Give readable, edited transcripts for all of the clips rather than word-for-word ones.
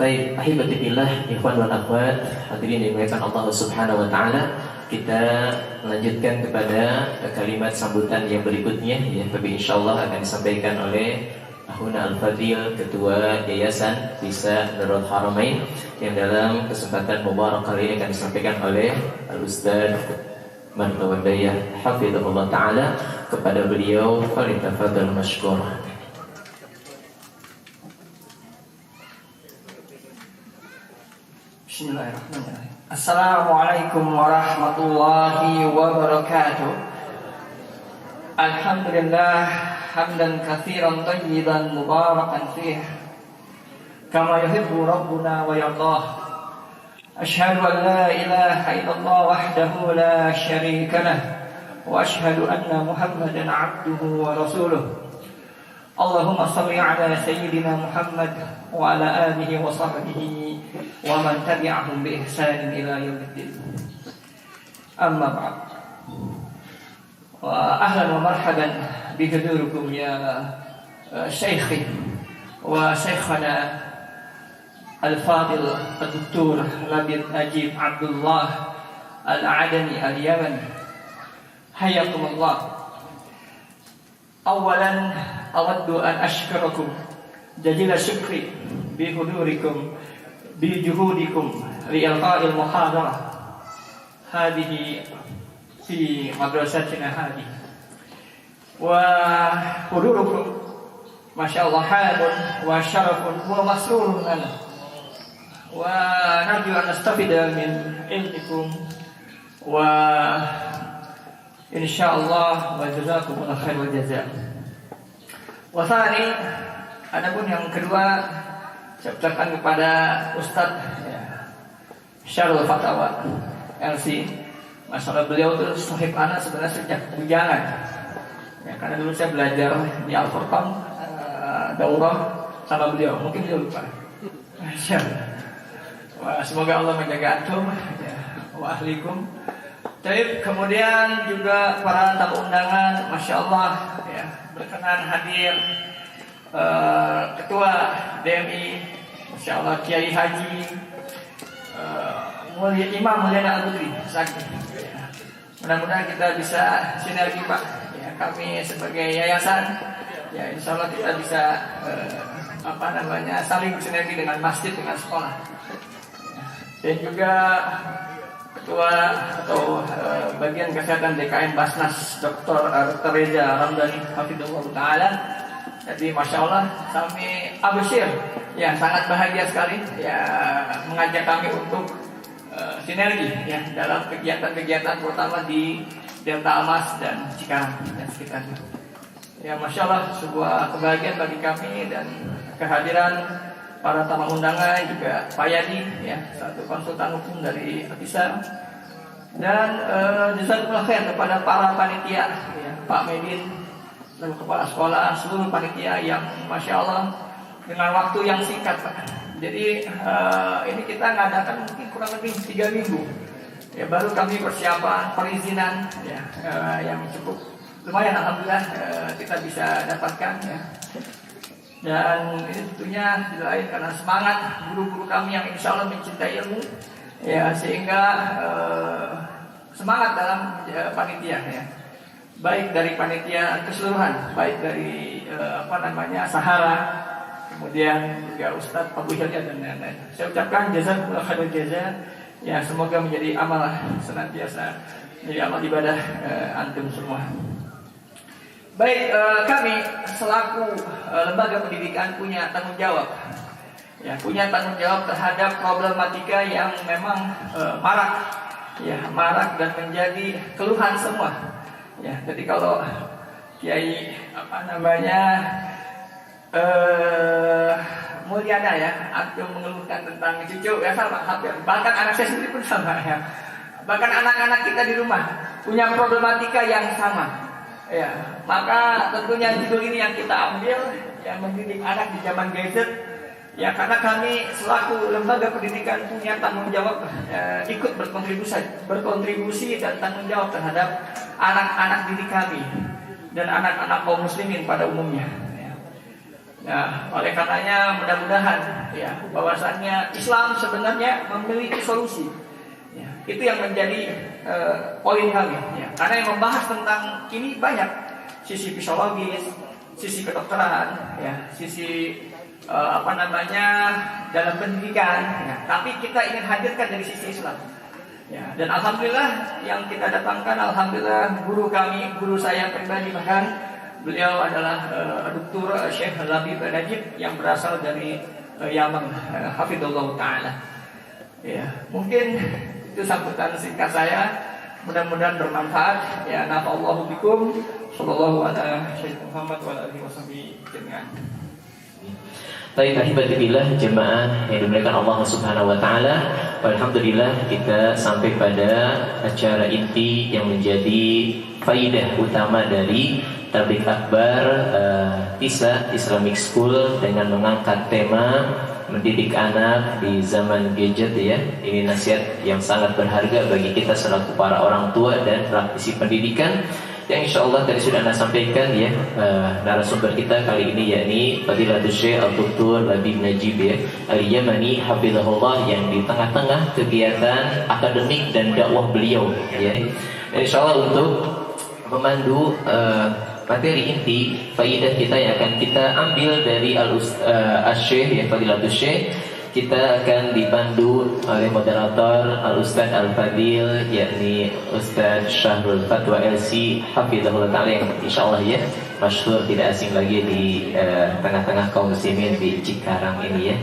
Baik, ahibati billah, ikhwan wal akhwat, hadirin dimuliakan Allah Subhanahu wa taala. Kita melanjutkan kepada kalimat sambutan yang berikutnya ya, tapi insyaallah akan disampaikan oleh Ahuna Al-Fadil, Ketua Yayasan Bisa Nurul Haramain, yang dalam kesempatan mubarak kali ini akan disampaikan oleh Al-Ustaz Martawandaya hafizahullah taala. Kepada beliau falyatafadhal mashkur. Bismillahirrahmanirrahim. Assalamualaikum warahmatullahi wabarakatuh. Alhamdulillah hamdan katsiran thayyiban mubarakan fih kama yuhibbu rabbuna wa yardah. Asyhadu an la ilaha illallah wahdahu la syarika lah wa asyhadu anna Muhammadan 'abduhu wa rasuluh. Allahumma shalli ala sayyidina Muhammad wa ala alihi wa sahbihi wa man tabi'ahum bi ihsanin ila yaumiddin. Amma ba'd. Wa ahlan wa marhaban bi hudurukum ya syaikhi wa syaikhana al-fadil ad-doktor Labid Najib Abdullah al-Adani al-Yamani. Hayyakumullah. Awalan awaddu an ashkurakum jazila syukri bi hudurikum bi juhudikum li ilqa'il muhadarah hadhihi fi madrasatina hadhihi wa hudurukum masyaallah halun wa syarafun wa masrurun lana wa narju an nastafida min ilmikum wa insyaallah wa jazakumullah khairul jazaa. Wa tsani, adapun yang kedua saya ucapkan kepada Ustadz ya, Syarul Fatawa LC. Masalah beliau itu sahib anak sebenarnya sejak bujangan. Ya, karena dulu saya belajar di Al-Furqan daurah sama beliau, mungkin beliau lupa. Wah, semoga Allah menjaga antum ya, wa ahlikum. Baik, kemudian juga para tamu undangan, masya Allah ya, berkenan hadir Ketua DMI, masya Allah Kiai Haji Imam Mulyana Al-Budri Sakti. Ya. Mudah-mudahan kita bisa sinergi Pak. Ya, kami sebagai yayasan, ya insya Allah kita bisa saling bersinergi dengan masjid, dengan sekolah. Ya. Dan juga Ketua atau bagian kesehatan DKM Basnas Dr. Reza Ramdhani hafizahullah taala. Jadi masya Allah kami absyir ya, sangat bahagia sekali ya mengajak kami untuk sinergi ya dalam kegiatan-kegiatan terutama di Delta Almas dan Cikarang dan sekitarnya. Ya masya Allah sebuah kebahagiaan bagi kami dan kehadiran para tamu undangan juga Pak Yadi ya, satu konsultan hukum dari Abisa, dan jazakumullah khair kepada para panitia ya, Pak Medin, lalu kepala sekolah, seluruh panitia yang masya Allah dengan waktu yang singkat Pak. Jadi ini kita ngadakan mungkin kurang lebih 3 minggu ya, baru kami persiapan perizinan ya, yang cukup lumayan alhamdulillah kita bisa dapatkan ya. Dan ini tentunya tidak lain karena semangat guru-guru kami yang insya Allah mencintai ilmu ya, sehingga semangat dalam panitia ya, baik dari panitia keseluruhan, baik dari Sahara, kemudian juga Ustadz Abu Hilya dan lain-lain. Saya ucapkan jazakumullah khairul jazaa ya, semoga menjadi amal senantiasa, menjadi amal ibadah antum semua. Baik, kami selaku lembaga pendidikan punya tanggung jawab ya, punya tanggung jawab terhadap problematika yang memang marak dan menjadi keluhan semua ya. Jadi kalau Kiai Mulyana ya, antum mengeluhkan tentang cucu ya sama, hampir bahkan anak saya sendiri pun sama ya, bahkan anak-anak kita di rumah punya problematika yang sama. Ya, maka tentunya judul ini yang kita ambil yang mendidik anak di zaman gadget ya, karena kami selaku lembaga pendidikan punya tanggung jawab ikut berkontribusi dan tanggung jawab terhadap anak-anak didik kami dan anak-anak kaum muslimin pada umumnya ya. Nah, oleh karenanya mudah-mudahan ya bahwasannya Islam sebenarnya memiliki solusi. Ya, itu yang menjadi poin kami. Ya, karena yang membahas tentang ini banyak, sisi fisiologis, sisi kedokteran, ya, sisi dalam pendidikan. Ya, tapi kita ingin hadirkan dari sisi Islam. Ya, dan alhamdulillah yang kita datangkan, alhamdulillah guru saya pribadi bahkan. Beliau adalah Dr. Syekh Labib Najib yang berasal dari Yaman, hafizallahu taala. Ya, mungkin itu sambutan singkat saya. Mudah-mudahan bermanfaat. Ya, nafa'allahu bikum. Sallallahu ala Syekh Muhammad wa alihi wasallam. Baik, ahibatillah jemaah yang dimuliakan Allah Subhanahu wa taala. Alhamdulillah kita sampai pada acara inti yang menjadi faidah utama dari Tabligh Akbar TISA Islamic School dengan mengangkat tema mendidik anak di zaman gadget ya. Ini nasihat yang sangat berharga bagi kita selaku para orang tua dan praktisi pendidikan yang insya Allah tadi sudah Anda sampaikan ya. Narasumber kita kali ini yakni Fadilatul Syekh Dr. Labib Najib ya, Al-Yamani hafizahullah, yang di tengah-tengah kegiatan akademik dan dakwah beliau ya. Dan insya Allah untuk memandu materi inti faidah kita yang akan kita ambil dari Al-Syekh ya, Fadilatul Syekh, kita akan dipandu oleh moderator Al-Ustaz Al-Fadil yakni Ustaz Syahrul Fatwa LC hafizahullah ta'ala, yang insyaallah ya masyhur tidak asing lagi di tengah-tengah kaum muslimin di Cikarang ini ya.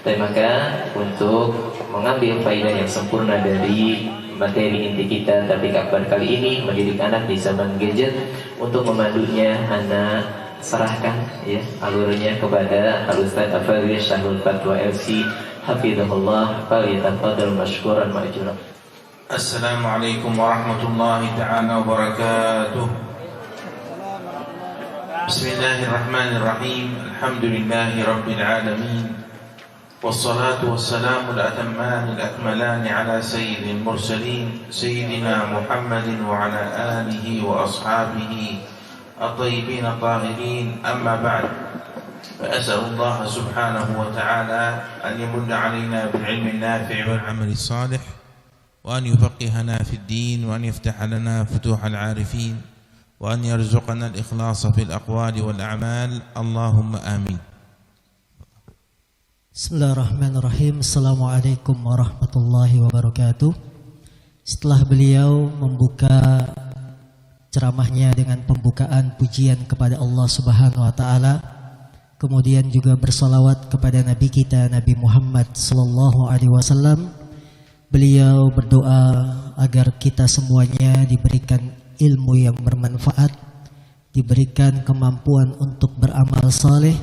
Dan maka untuk mengambil faidah yang sempurna dari materi inti kita Tabligh Akbar kali ini, mendidik anak di zaman gadget, untuk memandunya Ana serahkan ya alurnya kepada Al-Ustaz Al-Fadil Syahrul Fatwa LC hafizahullah, falyatafaddal mashkuran ma'juran. Assalamualaikum warahmatullahi ta'ala wabarakatuh. Bismillahirrahmanirrahim. Alhamdulillahi rabbil alamin. والصلاة والسلام الأتمان الأكملان على سيد المرسلين سيدنا محمد وعلى آله وأصحابه الطيبين الطاهرين. أما بعد، فأسأل الله سبحانه وتعالى أن يمن علينا بالعلم النافع والعمل الصالح، وأن يفقهنا في الدين، وأن يفتح لنا فتوح العارفين، وأن يرزقنا الإخلاص في الأقوال والأعمال. اللهم آمين. Bismillahirrahmanirrahim. Assalamualaikum warahmatullahi wabarakatuh. Setelah beliau membuka ceramahnya dengan pembukaan pujian kepada Allah Subhanahu wa taala, kemudian juga bersalawat kepada Nabi kita Nabi Muhammad sallallahu alaihi wasallam, beliau berdoa agar kita semuanya diberikan ilmu yang bermanfaat, diberikan kemampuan untuk beramal saleh,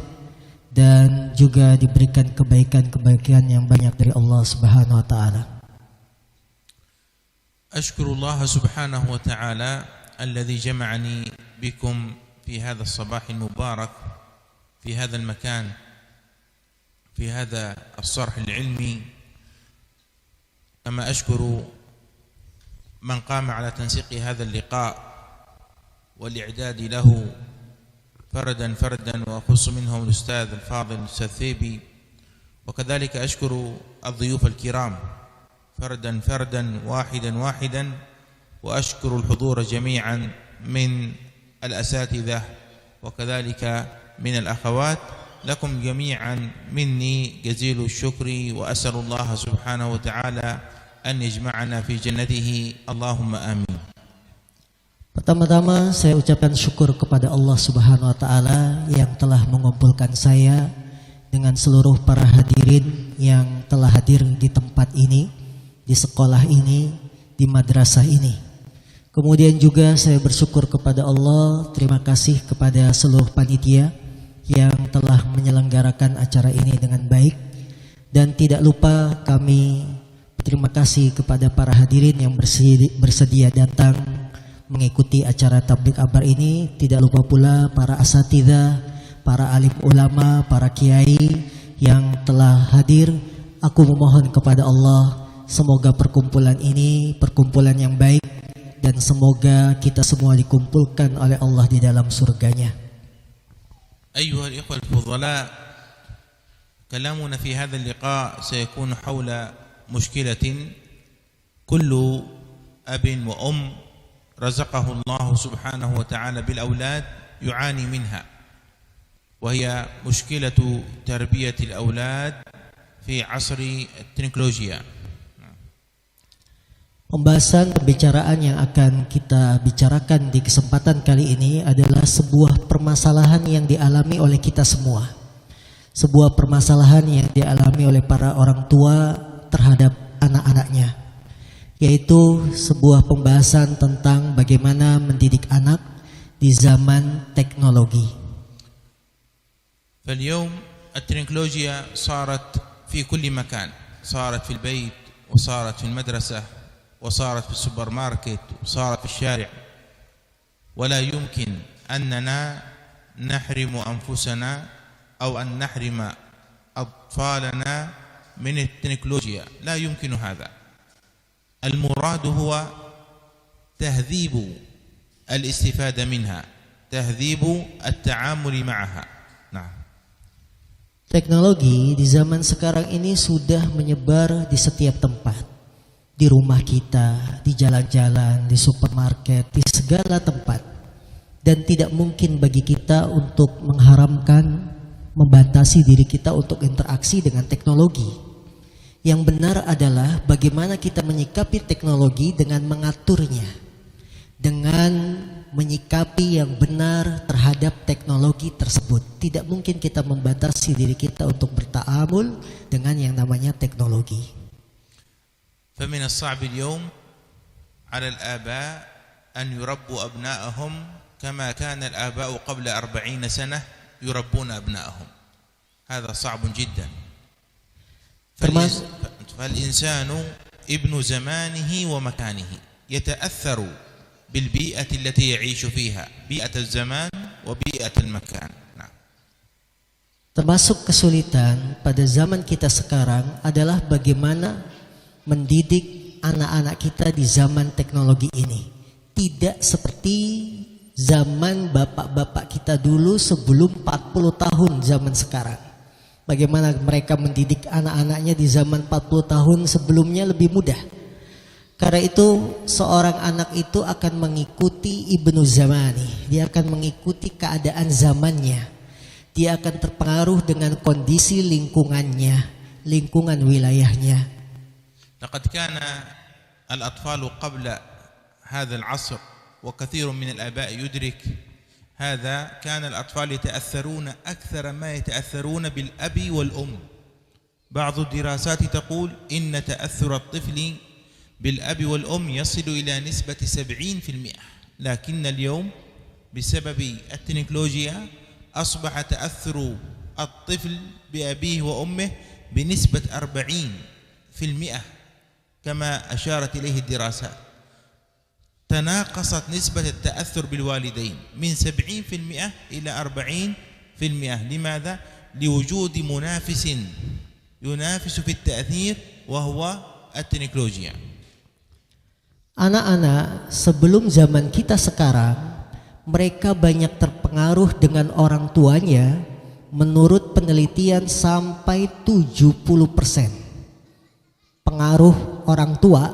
dan juga diberikan kebaikan-kebaikan yang banyak dari Allah Subhanahu wa taala. Ashkurullah subhanahu wa ta'ala alladhi jama'ani bikum fi hadha as-sabah al-mubarak fi hadha al-makan fi hadha as-sarh al-ilmi, kama ashkuru man qama ala tansiqi hadha al-liqa' wal-i'dad lahu فردا وأخص منهم الأستاذ الفاضل الأستاذ ثيبي، وكذلك أشكر الضيوف الكرام فردا واحدا، وأشكر الحضور جميعا من الأساتذة وكذلك من الأخوات. لكم جميعا مني جزيل الشكر، وأسأل الله سبحانه وتعالى أن يجمعنا في جنته. اللهم آمين. Pertama-tama saya ucapkan syukur kepada Allah Subhanahu wa taala yang telah mengumpulkan saya dengan seluruh para hadirin yang telah hadir di tempat ini, di sekolah ini, di madrasah ini. Kemudian juga saya bersyukur kepada Allah, terima kasih kepada seluruh panitia yang telah menyelenggarakan acara ini dengan baik. Dan tidak lupa kami berterima kasih kepada para hadirin yang bersedia datang mengikuti acara Tabligh Akbar ini. Tidak lupa pula para asatidzah, para alim ulama, para kiai yang telah hadir. Aku memohon kepada Allah, semoga perkumpulan ini perkumpulan yang baik, dan semoga kita semua dikumpulkan oleh Allah di dalam surganya. أيها الإخوة الفضلاء، كلامنا في هذا اللقاء سيكون حول مشكلة كل أب وأم رزقه الله سبحانه وتعالى بالأولاد يعاني منها، وهي مشكلة تربية الأولاد في عصر التكنولوجيا. Pembahasan pembicaraan yang akan kita bicarakan di kesempatan kali ini adalah sebuah permasalahan yang dialami oleh kita semua. Sebuah permasalahan yang dialami oleh para orang tua terhadap anak-anaknya, yaitu sebuah pembahasan tentang bagaimana mendidik anak di zaman teknologi. فاليوم التكنولوجيا صارت في كل مكان، صارت في البيت وصارت في المدرسة وصارت في السوبر ماركت وصارت في الشارع، ولا يمكن أننا نحرم أنفسنا أو أن نحرم أطفالنا من التكنولوجيا، لا يمكن هذا. المراد هو تهذيب الاستفادة منها، تهذيب التعامل معها. نعم. Teknologi di zaman sekarang ini sudah menyebar di setiap tempat. Di rumah kita, di jalan-jalan, di supermarket, di segala tempat. Dan tidak mungkin bagi kita untuk mengharamkan, membatasi diri kita untuk interaksi dengan teknologi. Yang benar adalah bagaimana kita menyikapi teknologi dengan mengaturnya, dengan menyikapi yang benar terhadap teknologi tersebut. Tidak mungkin kita membatasi diri kita untuk bertaamul dengan yang namanya teknologi. فمن الصعب اليوم على الآباء أن يربوا أبناءهم كما كان الآباء قبل 40 سنة يربون أبناءهم. هذا صعب جدا. فالإنسان ابن زمانه ومكانه، يتأثر بالبيئة التي يعيش فيها، بيئة الزمان وبيئة المكان. Termasuk kesulitan pada zaman kita sekarang adalah bagaimana mendidik anak-anak kita di zaman teknologi ini. Tidak seperti zaman bapak-bapak kita dulu sebelum 40 tahun zaman sekarang. Bagaimana mereka mendidik anak-anaknya di zaman 40 tahun sebelumnya lebih mudah. Karena itu seorang anak itu akan mengikuti ibnu zamani. Dia akan mengikuti keadaan zamannya. Dia akan terpengaruh dengan kondisi lingkungannya, lingkungan wilayahnya. لقد كان الأطفال قبل هذا العصر، وكثير من الآباء يدرك هذا، كان الأطفال يتأثرون أكثر ما يتأثرون بالأب والأم. بعض الدراسات تقول إن تأثر الطفل بالأب والأم يصل إلى نسبة 70%، لكن اليوم بسبب التكنولوجيا أصبح تأثر الطفل بأبيه وأمه بنسبة 40%، كما أشارت إليه الدراسات. تناقصت نسبة التأثر بالوالدين من 70% إلى 40%. لماذا؟ لوجود منافس ينافس في التأثير وهو التكنولوجيا. Anak-anak sebelum zaman kita sekarang, mereka banyak terpengaruh dengan orang tuanya. Menurut penelitian sampai 70%. Pengaruh orang tua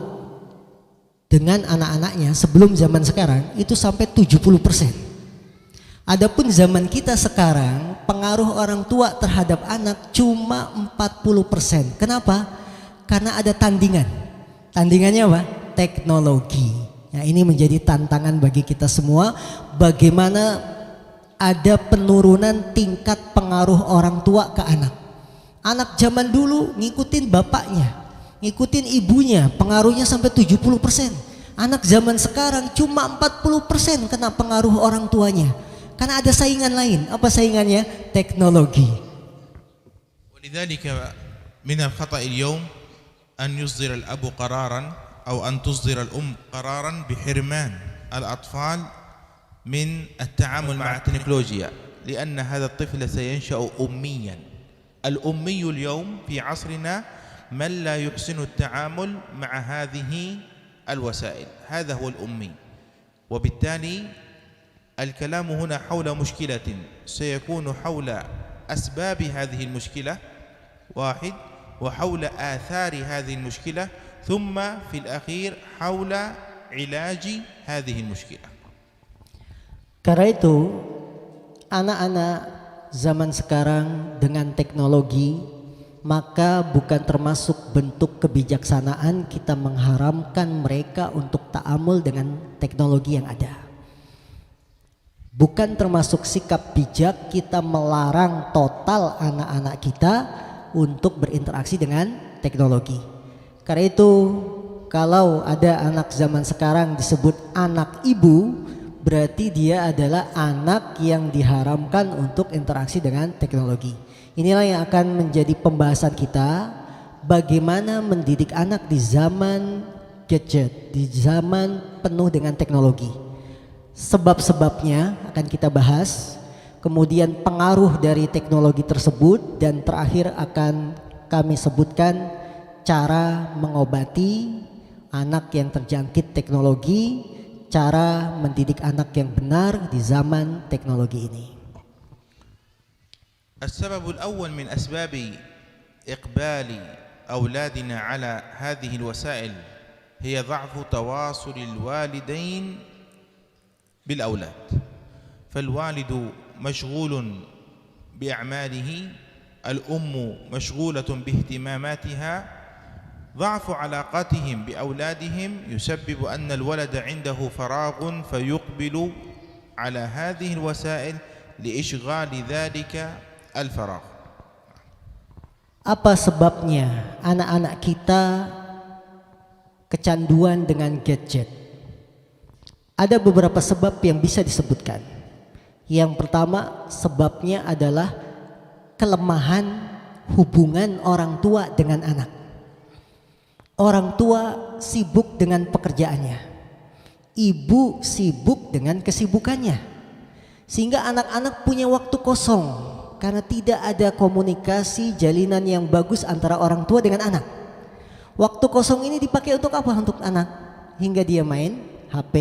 dengan anak-anaknya sebelum zaman sekarang itu sampai 70%. Adapun zaman kita sekarang, pengaruh orang tua terhadap anak cuma 40%. Kenapa? Karena ada tandingan. Tandingannya apa? Teknologi. Ya, ini menjadi tantangan bagi kita semua, bagaimana ada penurunan tingkat pengaruh orang tua ke anak. Anak zaman dulu ngikutin bapaknya, ngikutin ibunya, pengaruhnya sampai 70%. Anak zaman sekarang cuma 40% kena pengaruh orang tuanya. Karena ada saingan lain. Apa saingannya? Teknologi. ولذلك من الخطأ اليوم أن يصدر الأب قرارا أو أن تصدر الأم قرارا بحرمان الأطفال من التعامل مع التكنولوجيا، لأن هذا الطفل سينشأ أميا. الأمي اليوم في عصرنا من لا يحسن التعامل مع هذه الوسائل، هذا هو الأمي. وبالتالي الكلام هنا حول مشكلة سيكون حول أسباب هذه المشكلة واحد، وحول آثار هذه المشكلة، ثم في الأخير حول علاج هذه المشكلة. Karena itu anak-anak zaman sekarang dengan teknologi, maka bukan termasuk bentuk kebijaksanaan kita mengharamkan mereka untuk ta'amul dengan teknologi yang ada. Bukan termasuk sikap bijak kita melarang total anak-anak kita untuk berinteraksi dengan teknologi. Karena itu kalau ada anak zaman sekarang disebut anak ibu, berarti dia adalah anak yang diharamkan untuk interaksi dengan teknologi. Inilah yang akan menjadi pembahasan kita, bagaimana mendidik anak di zaman gadget, di zaman penuh dengan teknologi. Sebab-sebabnya akan kita bahas, kemudian pengaruh dari teknologi tersebut, dan terakhir akan kami sebutkan cara mengobati anak yang terjangkit teknologi, cara mendidik anak yang benar di zaman teknologi ini. السبب الأول من أسباب إقبال أولادنا على هذه الوسائل هي ضعف تواصل الوالدين بالأولاد، فالوالد مشغول بأعماله، الأم مشغولة باهتماماتها، ضعف علاقاتهم بأولادهم يسبب أن الولد عنده فراغ فيقبل على هذه الوسائل لإشغال ذلك الفراغ. Apa sebabnya anak-anak kita kecanduan dengan gadget? Ada beberapa sebab yang bisa disebutkan. Yang pertama, sebabnya adalah kelemahan hubungan orang tua dengan anak. Orang tua sibuk dengan pekerjaannya, ibu sibuk dengan kesibukannya, sehingga anak-anak punya waktu kosong karena tidak ada komunikasi jalinan yang bagus antara orang tua dengan anak. Waktu kosong ini dipakai untuk apa? Untuk anak, hingga dia main HP,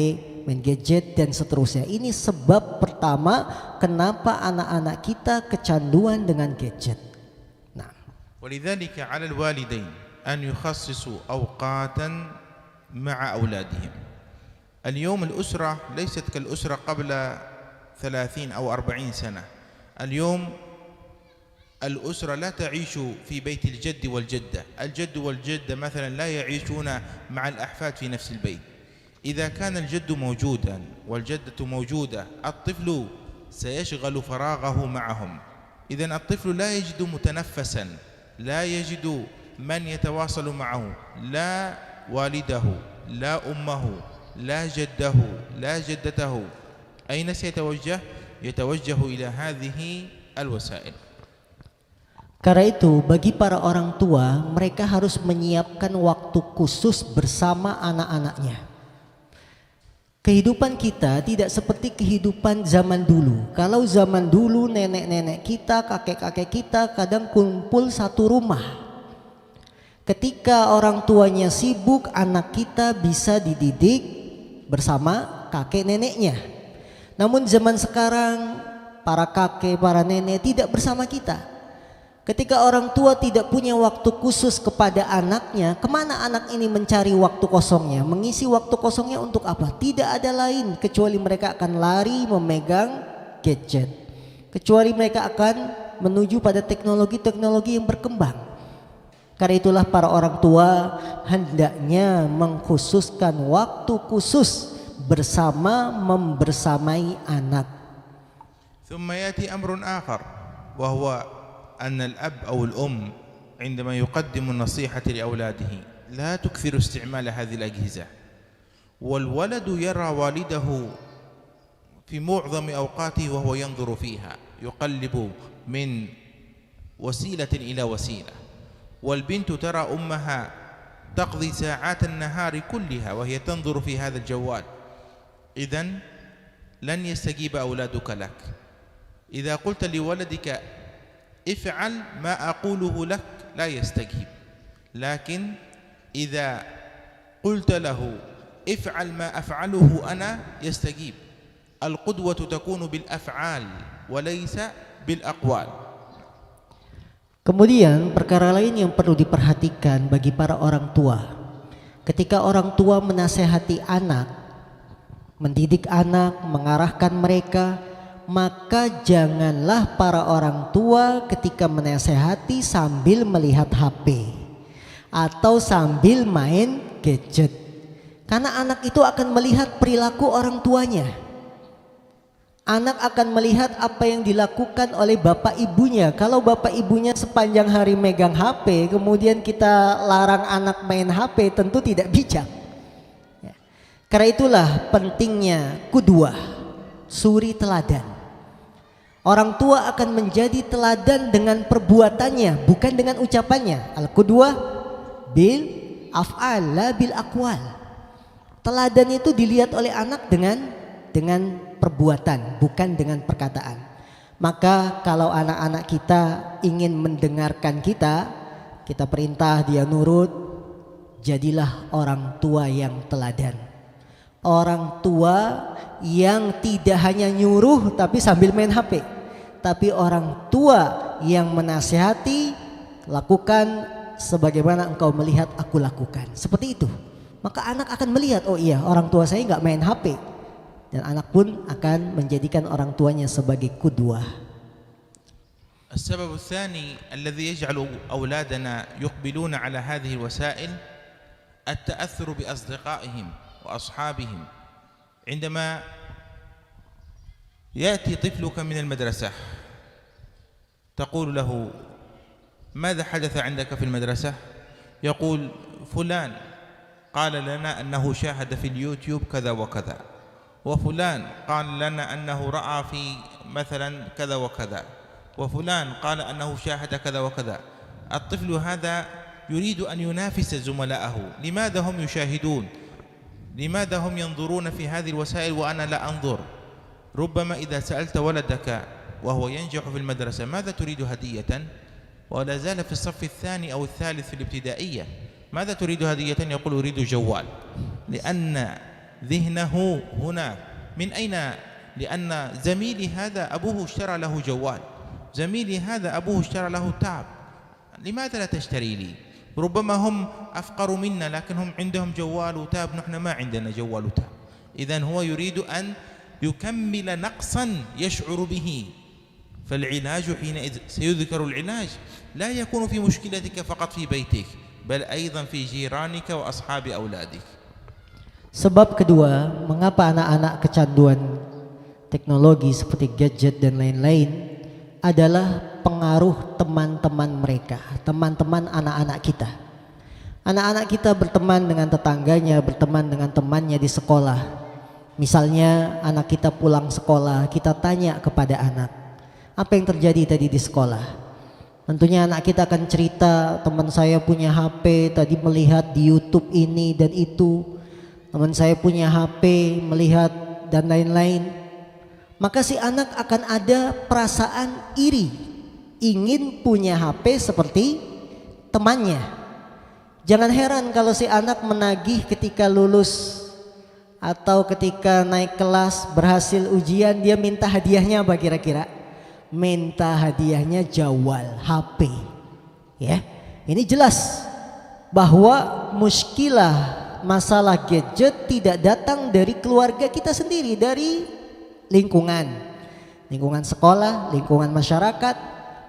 main gadget dan seterusnya. Ini sebab pertama kenapa anak-anak kita kecanduan dengan gadget. Nah, ولذلك على الوالدين أن يخصصوا أوقاتا مع أولادهم. اليوم الأسرة ليست كالأسرة قبل 30 أو 40 سنة. اليوم الأسرة لا تعيش في بيت الجد والجدة. الجد والجدة مثلا لا يعيشون مع الأحفاد في نفس البيت. إذا كان الجد موجودا والجدة موجودة، الطفل سيشغل فراغه معهم. إذن الطفل لا يجد متنفسا، لا يجد من يتواصل معه، لا والده، لا أمه، لا جده، لا جدته. أين سيتوجه؟ يتوجه إلى هذه الوسائل. karena itu bagi para orang tua, mereka harus menyiapkan waktu khusus bersama anak-anaknya. Kehidupan kita tidak seperti kehidupan zaman dulu. Kalau zaman dulu nenek-nenek kita, kakek-kakek kita kadang kumpul satu rumah. Ketika orang tuanya sibuk, anak kita bisa dididik bersama kakek neneknya. Namun zaman sekarang para kakek, para nenek tidak bersama kita. Ketika orang tua tidak punya waktu khusus kepada anaknya, kemana anak ini mencari waktu kosongnya? Mengisi waktu kosongnya untuk apa? Tidak ada lain kecuali mereka akan lari memegang gadget. Kecuali mereka akan menuju pada teknologi-teknologi yang berkembang. Karena itulah para orang tua hendaknya mengkhususkan waktu khusus bersama membersamai anak. ثم يأتي أمر آخر وهو أن الأب أو الأم عندما يقدم النصيحة لأولاده لا تكثر استعمال هذه الأجهزة، والولد يرى والده في معظم أوقاته وهو ينظر فيها، يقلب من وسيلة إلى وسيلة، والبنت ترى أمها تقضي ساعات النهار كلها وهي تنظر في هذا الجوال. إذن لن يستجيب أولادك لك. إذا قلت لولدك افعل ما أقوله لك لا يستجيب، لكن إذا قلت له افعل ما أفعله أنا يستجيب. القدوة تكون بالأفعال وليس بالأقوال. Kemudian perkara lain yang perlu diperhatikan bagi para orang tua. Ketika orang tua menasehati anak, mendidik anak, mengarahkan mereka, maka janganlah para orang tua ketika menasehati sambil melihat HP atau sambil main gadget. Karena anak itu akan melihat perilaku orang tuanya. Anak akan melihat apa yang dilakukan oleh bapak ibunya. Kalau bapak ibunya sepanjang hari megang HP, kemudian kita larang anak main HP, tentu tidak bijak. Ya. Karena itulah pentingnya qudwah, suri teladan. Orang tua akan menjadi teladan dengan perbuatannya, bukan dengan ucapannya. Al-qudwah bil af'al, la bil aqwal. Teladan itu dilihat oleh anak dengan perbuatan, bukan dengan perkataan. Maka kalau anak-anak kita ingin mendengarkan kita perintah dia nurut, jadilah orang tua yang teladan. Orang tua yang tidak hanya nyuruh tapi sambil main HP, tapi orang tua yang menasihati, lakukan sebagaimana engkau melihat aku lakukan. Seperti itu. Maka anak akan melihat, oh iya, orang tua saya nggak main HP. Dan anak pun akan menjadikan orang tuanya sebagai qudwah. السبب الثاني الذي يجعل أولادنا يقبلون على هذه الوسائل التأثر بأصدقائهم وأصحابهم. عندما يأتي طفلك من المدرسة تقول له ماذا حدث عندك في المدرسة؟ يقول فلان قال لنا أنه شاهد في اليوتيوب كذا وكذا، وفلان قال لنا أنه رأى في مثلا كذا وكذا، وفلان قال أنه شاهد كذا وكذا. الطفل هذا يريد أن ينافس زملائه. لماذا هم يشاهدون؟ لماذا هم ينظرون في هذه الوسائل وأنا لا أنظر؟ ربما إذا سألت ولدك وهو ينجح في المدرسة ماذا تريد هدية، ولا زال في الصف الثاني أو الثالث في الابتدائية، ماذا تريد هدية؟ يقول أريد جوال. لأن ذهنه هنا من أين؟ لأن زميلي هذا أبوه اشترى له جوال، زميلي هذا أبوه اشترى له تاب، لماذا لا تشتري لي؟ ربما هم أفقر منا لكن هم عندهم جوال وتاب، نحن ما عندنا جوال وتاب. إذن هو يريد أن يكمل نقصا يشعر به. فالعلاج حينئذ سيذكر العلاج لا يكون في مشكلتك فقط في بيتك بل أيضا في جيرانك وأصحاب أولادك. Sebab kedua, mengapa anak-anak kecanduan teknologi seperti gadget dan lain-lain adalah pengaruh teman-teman mereka, teman-teman anak-anak kita. Anak-anak kita berteman dengan tetangganya, berteman dengan temannya di sekolah. Misalnya anak kita pulang sekolah, kita tanya kepada anak, apa yang terjadi tadi di sekolah? Tentunya anak kita akan cerita, teman saya punya HP, tadi melihat di YouTube ini dan itu. Teman saya punya HP, melihat dan lain-lain. Maka si anak akan ada perasaan iri, ingin punya HP seperti temannya. Jangan heran kalau si anak menagih ketika lulus atau ketika naik kelas berhasil ujian, dia minta hadiahnya apa kira-kira? Minta hadiahnya jawal, HP. Ya, ini jelas bahwa muskilah masalah gadget tidak datang dari keluarga kita sendiri, dari lingkungan sekolah, lingkungan masyarakat.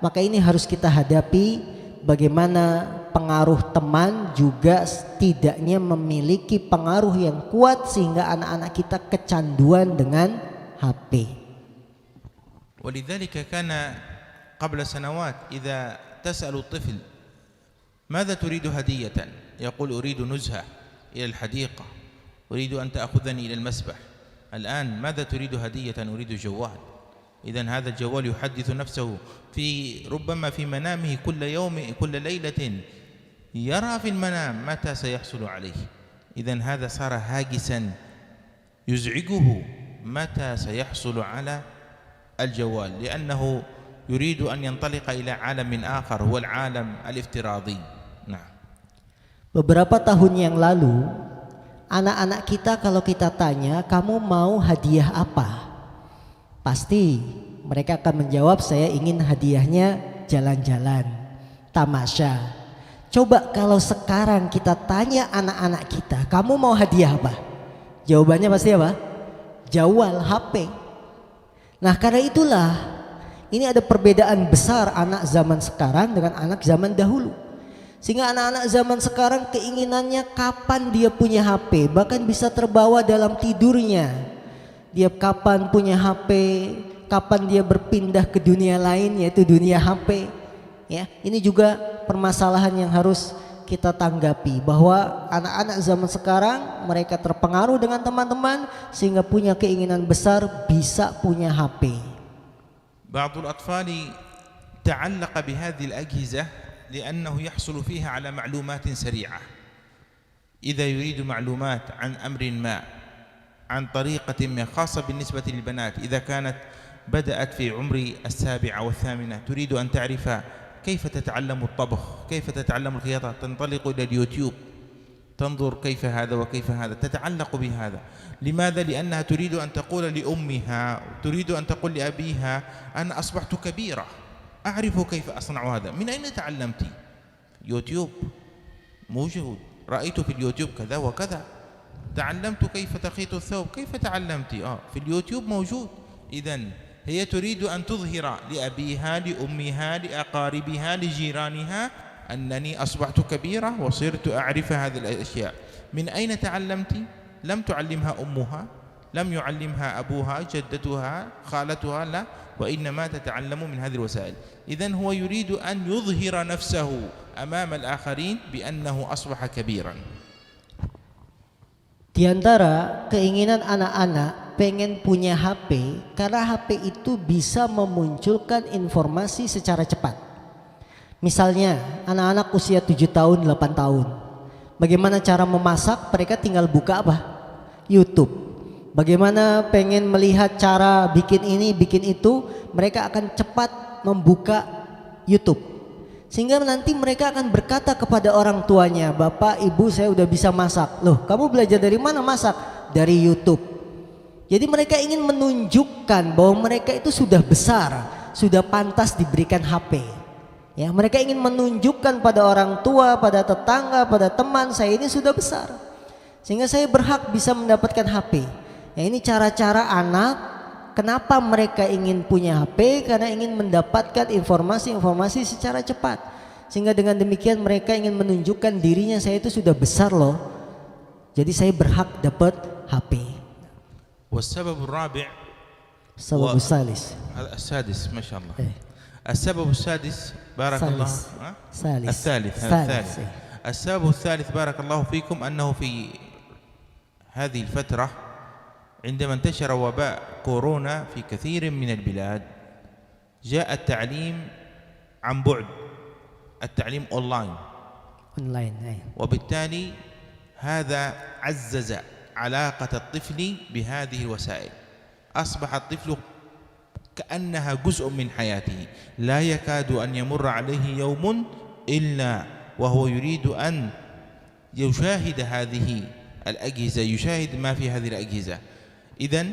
Maka ini harus kita hadapi, bagaimana pengaruh teman juga setidaknya memiliki pengaruh yang kuat sehingga anak-anak kita kecanduan dengan HP. ولذلك كان قبل سنوات إذا تسأل الطفل ماذا تريد هدية يقول أريد نزهة إلى الحديقة، أريد أن تأخذني إلى المسبح. الآن ماذا تريد هدية؟ أريد جوال. إذن هذا الجوال يحدث نفسه ربما في منامه كل يوم كل ليلة يرى في المنام متى سيحصل عليه. إذن هذا صار هاجسا يزعجه متى سيحصل على الجوال، لأنه يريد أن ينطلق إلى عالم آخر هو العالم الافتراضي. نعم. Beberapa tahun yang lalu, anak-anak kita kalau kita tanya, kamu mau hadiah apa? Pasti mereka akan menjawab, saya ingin hadiahnya jalan-jalan, tamasya. Coba kalau sekarang kita tanya anak-anak kita, kamu mau hadiah apa? Jawabannya pasti apa? Jawal, HP. Nah karena itulah ini ada perbedaan besar anak zaman sekarang dengan anak zaman dahulu. Sehingga anak-anak zaman sekarang keinginannya kapan dia punya HP, bahkan bisa terbawa dalam tidurnya. Dia kapan punya HP, kapan dia berpindah ke dunia lain, yaitu dunia HP. Ya, ini juga permasalahan yang harus kita tanggapi, bahwa anak-anak zaman sekarang mereka terpengaruh dengan teman-teman sehingga punya keinginan besar bisa punya HP. بعض الأطفال تعلق بهذه الأجهزة لأنه يحصل فيها على معلومات سريعة. إذا يريد معلومات عن أمر ما عن طريقة ما، خاصة بالنسبة للبنات إذا كانت بدأت في عمر 7 أو 8 تريد أن تعرف كيف تتعلم الطبخ، كيف تتعلم الخياطة، تنطلق إلى اليوتيوب تنظر كيف هذا وكيف هذا، تتعلق بهذا. لماذا؟ لأنها تريد أن تقول لأمها، تريد أن تقول لأبيها أنا أصبحت كبيرة أعرف كيف أصنع هذا. من أين تعلمت؟ يوتيوب موجود، رأيت في اليوتيوب كذا وكذا، تعلمت كيف تخيط الثوب، كيف تعلمت؟ في اليوتيوب موجود. إذن هي تريد أن تظهر لأبيها لأمها لأقاربها لجيرانها أنني أصبحت كبيرة وصرت أعرف هذه الأشياء. من أين تعلمت؟ لم تعلمها أمها، لم يعلمها أبوها، جدتها، خالتها، لا، وإنما تتعلم من هذه الوسائل. إذن هو يريد أن يظهر نفسه أمام الآخرين بأنه أصبح كبيرا. Di antara keinginan anak-anak pengen punya HP karena HP itu bisa memunculkan informasi secara cepat. Misalnya anak-anak usia 7 tahun, 8 tahun. Bagaimana cara memasak? Mereka tinggal buka apa? YouTube. Bagaimana pengen melihat cara bikin ini, bikin itu, mereka akan cepat membuka YouTube. Sehingga nanti mereka akan berkata kepada orang tuanya, "Bapak, Ibu, saya udah bisa masak." "Loh, kamu belajar dari mana masak?" "Dari YouTube." Jadi mereka ingin menunjukkan bahwa mereka itu sudah besar, sudah pantas diberikan HP. Ya, mereka ingin menunjukkan pada orang tua, pada tetangga, pada teman, saya ini sudah besar. Sehingga saya berhak bisa mendapatkan HP. Ya, ini cara-cara anak. Kenapa mereka ingin punya HP? Karena ingin mendapatkan informasi-informasi secara cepat. Sehingga dengan demikian mereka ingin menunjukkan dirinya, saya itu sudah besar loh. Jadi saya berhak dapat HP. والسبب الرابع Sebab salis. السادس ما شاء الله. السبب السادس بارك الله الثالث. السبب الثالث بارك الله فيكم أنه في هذه الفترة عندما انتشر وباء كورونا في كثير من البلاد جاء التعليم عن بعد، التعليم أونلاين، وبالتالي هذا عزز علاقة الطفل بهذه الوسائل. أصبح الطفل كأنها جزء من حياته، لا يكاد أن يمر عليه يوم إلا وهو يريد أن يشاهد هذه الأجهزة، يشاهد ما في هذه الأجهزة. إذن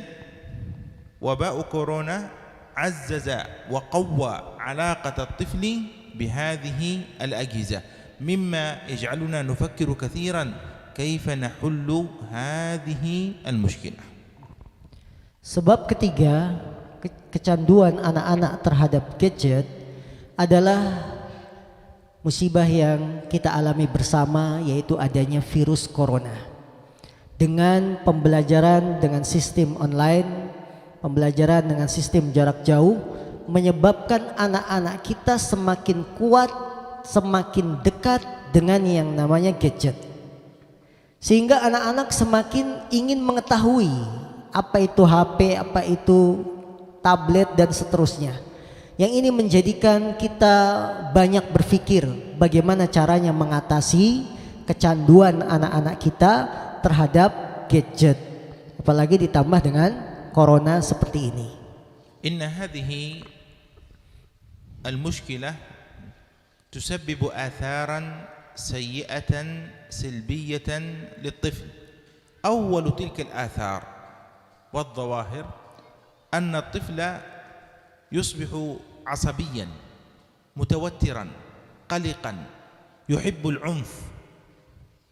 وباء كورونا عزز وقوى علاقة الطفل بهذه الأجهزة، مما يجعلنا نفكر كثيرا كيف نحل هذه المشكلة. Sebab ketiga, kecanduan anak-anak terhadap gadget adalah musibah yang kita alami bersama, yaitu adanya virus corona. Dengan pembelajaran dengan sistem online, pembelajaran dengan sistem jarak jauh, menyebabkan anak-anak kita semakin kuat, semakin dekat dengan yang namanya gadget. Sehingga anak-anak semakin ingin mengetahui apa itu HP, apa itu tablet dan seterusnya. Yang ini menjadikan kita banyak berpikir bagaimana caranya mengatasi kecanduan anak-anak kita terhadap gadget, apalagi ditambah dengan corona seperti ini. Inna hadhihi al-mushkilah tusabbibu atharan sayyi'atan silbiyatan lit-tifl. Awwalu tilka al-athar wal-dhawahir أن الطفل يصبح عصبيا متوترا قلقا يحب العنف.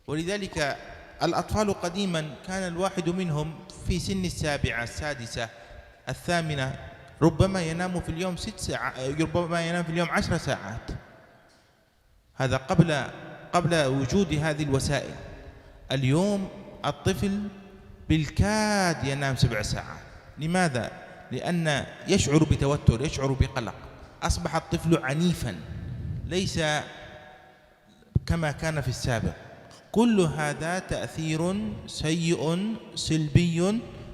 ولذلك الأطفال قديما كان الواحد منهم في سن 7 6 8 ربما ينام في اليوم 6 ساعات، ربما ينام في اليوم 10 ساعات. هذا قبل وجود هذه الوسائل. اليوم الطفل بالكاد ينام 7 ساعات. لماذا؟ لأن يشعر بتوتر، يشعر بقلق. أصبح الطفل عنيفا ليس كما كان في السابق. كل هذا تأثير سيء سلبي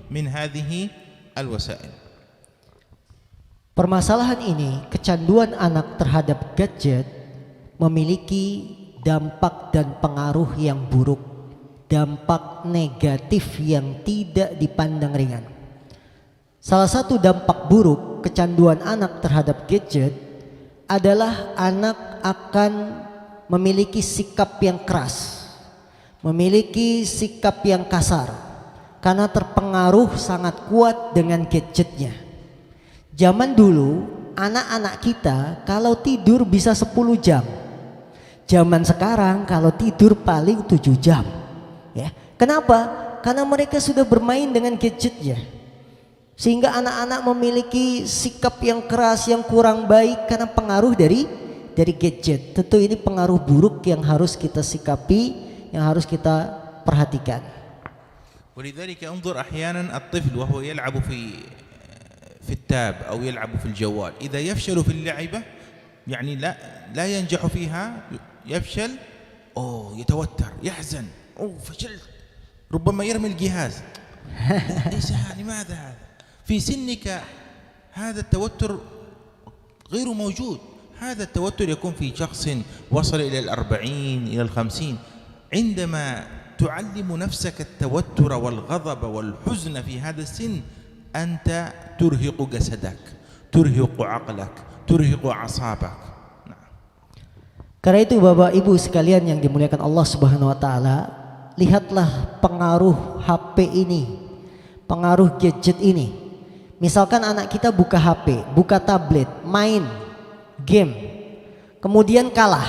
من هذه الوسائل. Permasalahan ini, kecanduan anak terhadap gadget memiliki dampak dan pengaruh yang buruk, dampak negatif yang tidak dipandang ringan. Salah satu dampak buruk kecanduan anak terhadap gadget adalah anak akan memiliki sikap yang keras, memiliki sikap yang kasar, karena terpengaruh sangat kuat dengan gadgetnya. Zaman dulu anak-anak kita kalau tidur bisa 10 jam. Zaman sekarang kalau tidur paling 7 jam. Ya. Kenapa? Karena mereka sudah bermain dengan gadgetnya. Sehingga anak-anak memiliki sikap yang keras, yang kurang baik karena pengaruh dari gadget. Tentu ini pengaruh buruk yang harus kita sikapi, yang harus kita perhatikan. ولذلك انظر أحيانا الطفل وهو يلعب في التاب أو يلعب في الجوال، إذا يفشل في اللعبة يعني لا ينجح فيها، يفشل يتوتر يحزن، فشلت، ربما يرمي الجهاز. لماذا هذا؟ في سنك هذا التوتر غير موجود. هذا التوتر يكون في شخص وصل إلى 40 إلى 50. عندما تعلم نفسك التوتر والغضب والحزن في هذا السن أنت ترهق جسدك، ترهق عقلك، ترهق أعصابك. Karena itu Bapak Ibu sekalian yang dimuliakan Allah Subhanahu wa taala, lihatlah pengaruh HP ini, pengaruh gadget ini. Misalkan anak kita buka HP, buka tablet, main game, kemudian kalah.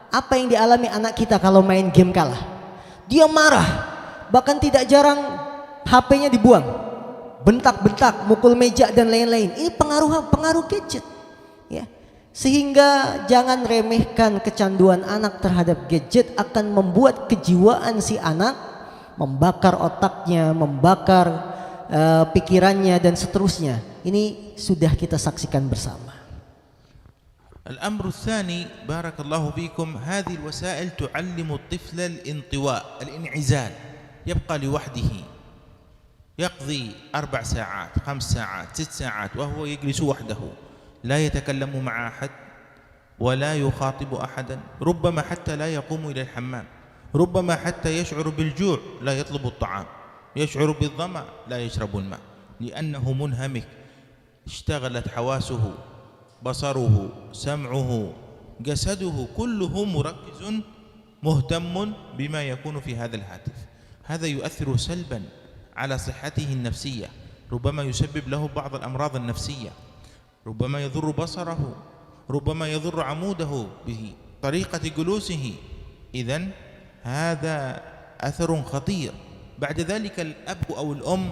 Apa yang dialami anak kita kalau main game kalah? Dia marah, bahkan tidak jarang HP-nya dibuang. Bentak-bentak, mukul meja dan lain-lain. Ini pengaruh gadget, ya. Sehingga jangan remehkan kecanduan anak terhadap gadget, akan membuat kejiwaan si anak, membakar otaknya, membakar pikirannya dan seterusnya. Ini sudah kita saksikan bersama. الأمر الثاني بارك الله فيكم، هذه الوسائل تعلم الطفل الانطواء، الانعزال، يبقى لوحده، يقضي 4 ساعات 5 ساعات 6 ساعات وهو يجلس وحده، لا يتكلم مع أحد ولا يخاطب أحدا، ربما حتى لا يقوم إلى الحمام، ربما حتى يشعر بالجوع لا يطلب الطعام، يشعر بالظمأ لا يشرب الماء، لأنه منهمك. اشتغلت حواسه، بصره، سمعه، جسده كله مركز مهتم بما يكون في هذا الهاتف. هذا يؤثر سلبا على صحته النفسية، ربما يسبب له بعض الأمراض النفسية، ربما يضر بصره، ربما يضر عموده بطريقة جلوسه. إذن هذا أثر خطير. بعد ذلك الأب أو الأم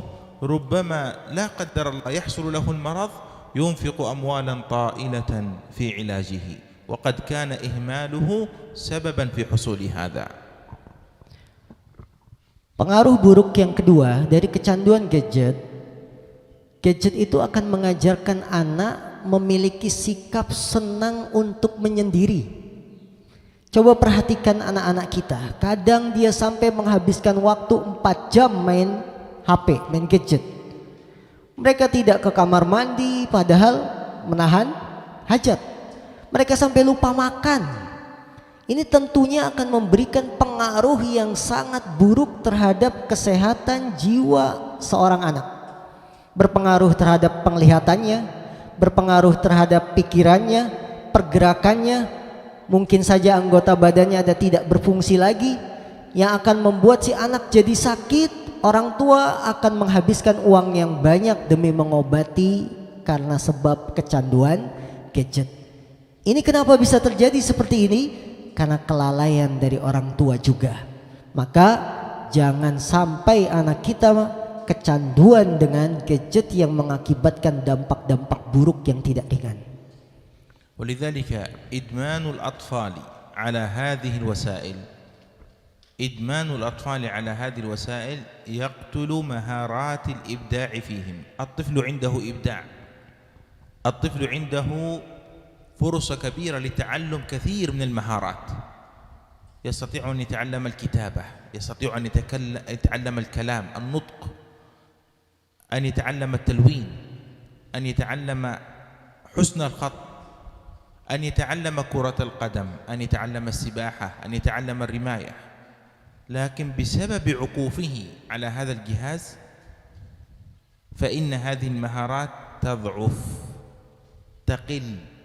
ربما لا قدر الله يحصل له المرض، ينفق أموالا طائلة في علاجه، وقد كان إهماله سببا في حصول هذا. Pengaruh buruk yang kedua dari kecanduan gadget itu akan mengajarkan anak memiliki sikap senang untuk menyendiri. Coba perhatikan anak-anak kita, kadang dia sampai menghabiskan waktu 4 jam main HP, main gadget. Mereka tidak ke kamar mandi padahal menahan hajat. Mereka sampai lupa makan. Ini tentunya akan memberikan pengaruh yang sangat buruk terhadap kesehatan jiwa seorang anak. Berpengaruh terhadap penglihatannya, berpengaruh terhadap pikirannya, pergerakannya. Mungkin saja anggota badannya ada tidak berfungsi lagi. yang akan membuat si anak jadi sakit. Orang tua akan menghabiskan uang yang banyak demi mengobati karena sebab kecanduan gadget. Ini kenapa bisa terjadi seperti ini? Karena kelalaian dari orang tua juga. Maka jangan sampai anak kita kecanduan dengan gadget yang mengakibatkan dampak-dampak buruk yang tidak ringan. ولذلك إدمان الأطفال على هذه الوسائل يقتل مهارات الإبداع فيهم. الطفل عنده إبداع، الطفل عنده فرصة كبيرة لتعلم كثير من المهارات. يستطيع أن يتعلم الكتابة، يستطيع أن يتعلم الكلام، النطق، أن يتعلم التلوين، أن يتعلم حسن الخط، أن يتعلم كرة القدم، أن يتعلم السباحة، أن يتعلم الرماية. لكن بسبب عكوفه على هذا الجهاز فإن هذه المهارات تضعف، تقل.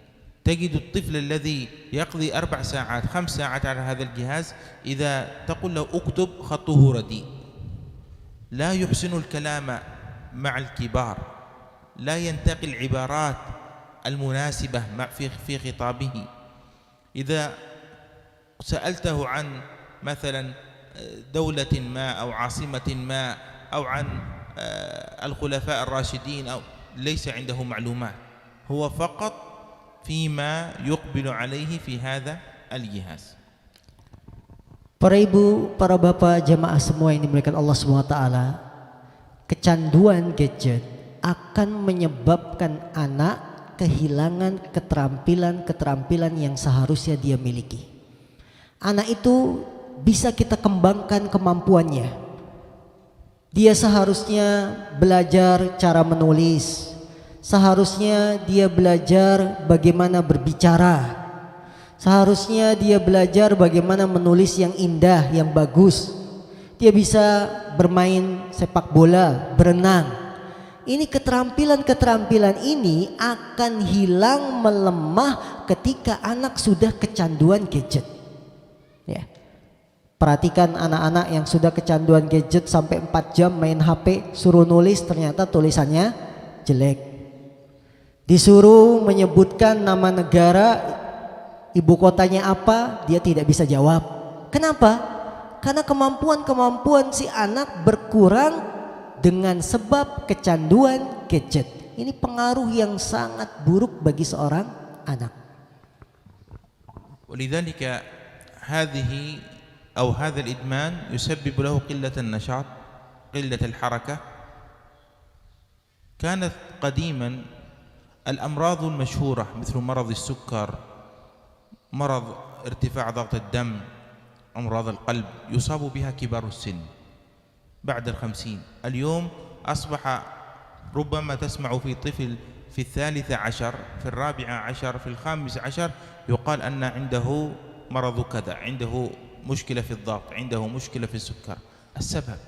تجد الطفل الذي يقضي 4 ساعات 5 ساعات على هذا الجهاز، إذا تقول له اكتب خطه رديء، لا يحسن الكلام مع الكبار، لا ينتقي العبارات المناسبة في خطابه. إذا سألته عن مثلا دولة ما أو عاصمة ما أو عن الخلفاء الراشدين أو ليس عنده معلومات، هو فقط فيما يقبل عليه في هذا الجهاز. Para ibu, para bapak, jamaah semua yang dimuliakan Allah SWT, kecanduan gadget akan menyebabkan anak kehilangan keterampilan yang seharusnya dia miliki. Anak itu bisa kita kembangkan kemampuannya. Dia seharusnya belajar cara menulis, seharusnya dia belajar bagaimana berbicara, seharusnya dia belajar bagaimana menulis yang indah, yang bagus. Dia bisa bermain sepak bola, berenang. Ini keterampilan ini akan hilang, melemah ketika anak sudah kecanduan gadget. Ya. Perhatikan anak-anak yang sudah kecanduan gadget sampai 4 jam main HP, suruh nulis ternyata tulisannya jelek. Disuruh menyebutkan nama negara, ibu kotanya apa, dia tidak bisa jawab. Kenapa? Karena kemampuan si anak berkurang dengan sebab kecanduan gadget. Ini pengaruh yang sangat buruk bagi seorang anak. ولذلك هذا الإدمان يسبب له قلة النشاط، قلة الحركة. كانت قديما الأمراض المشهورة مثل مرض السكر، مرض ارتفاع ضغط الدم، أمراض القلب يصاب بها كبار السن بعد 50. اليوم أصبح ربما تسمع في طفل في 13، في 14، في 15 يقال أن عنده مرض كذا، عنده مشكلة في الضغط، عنده مشكلة في السكر. السبب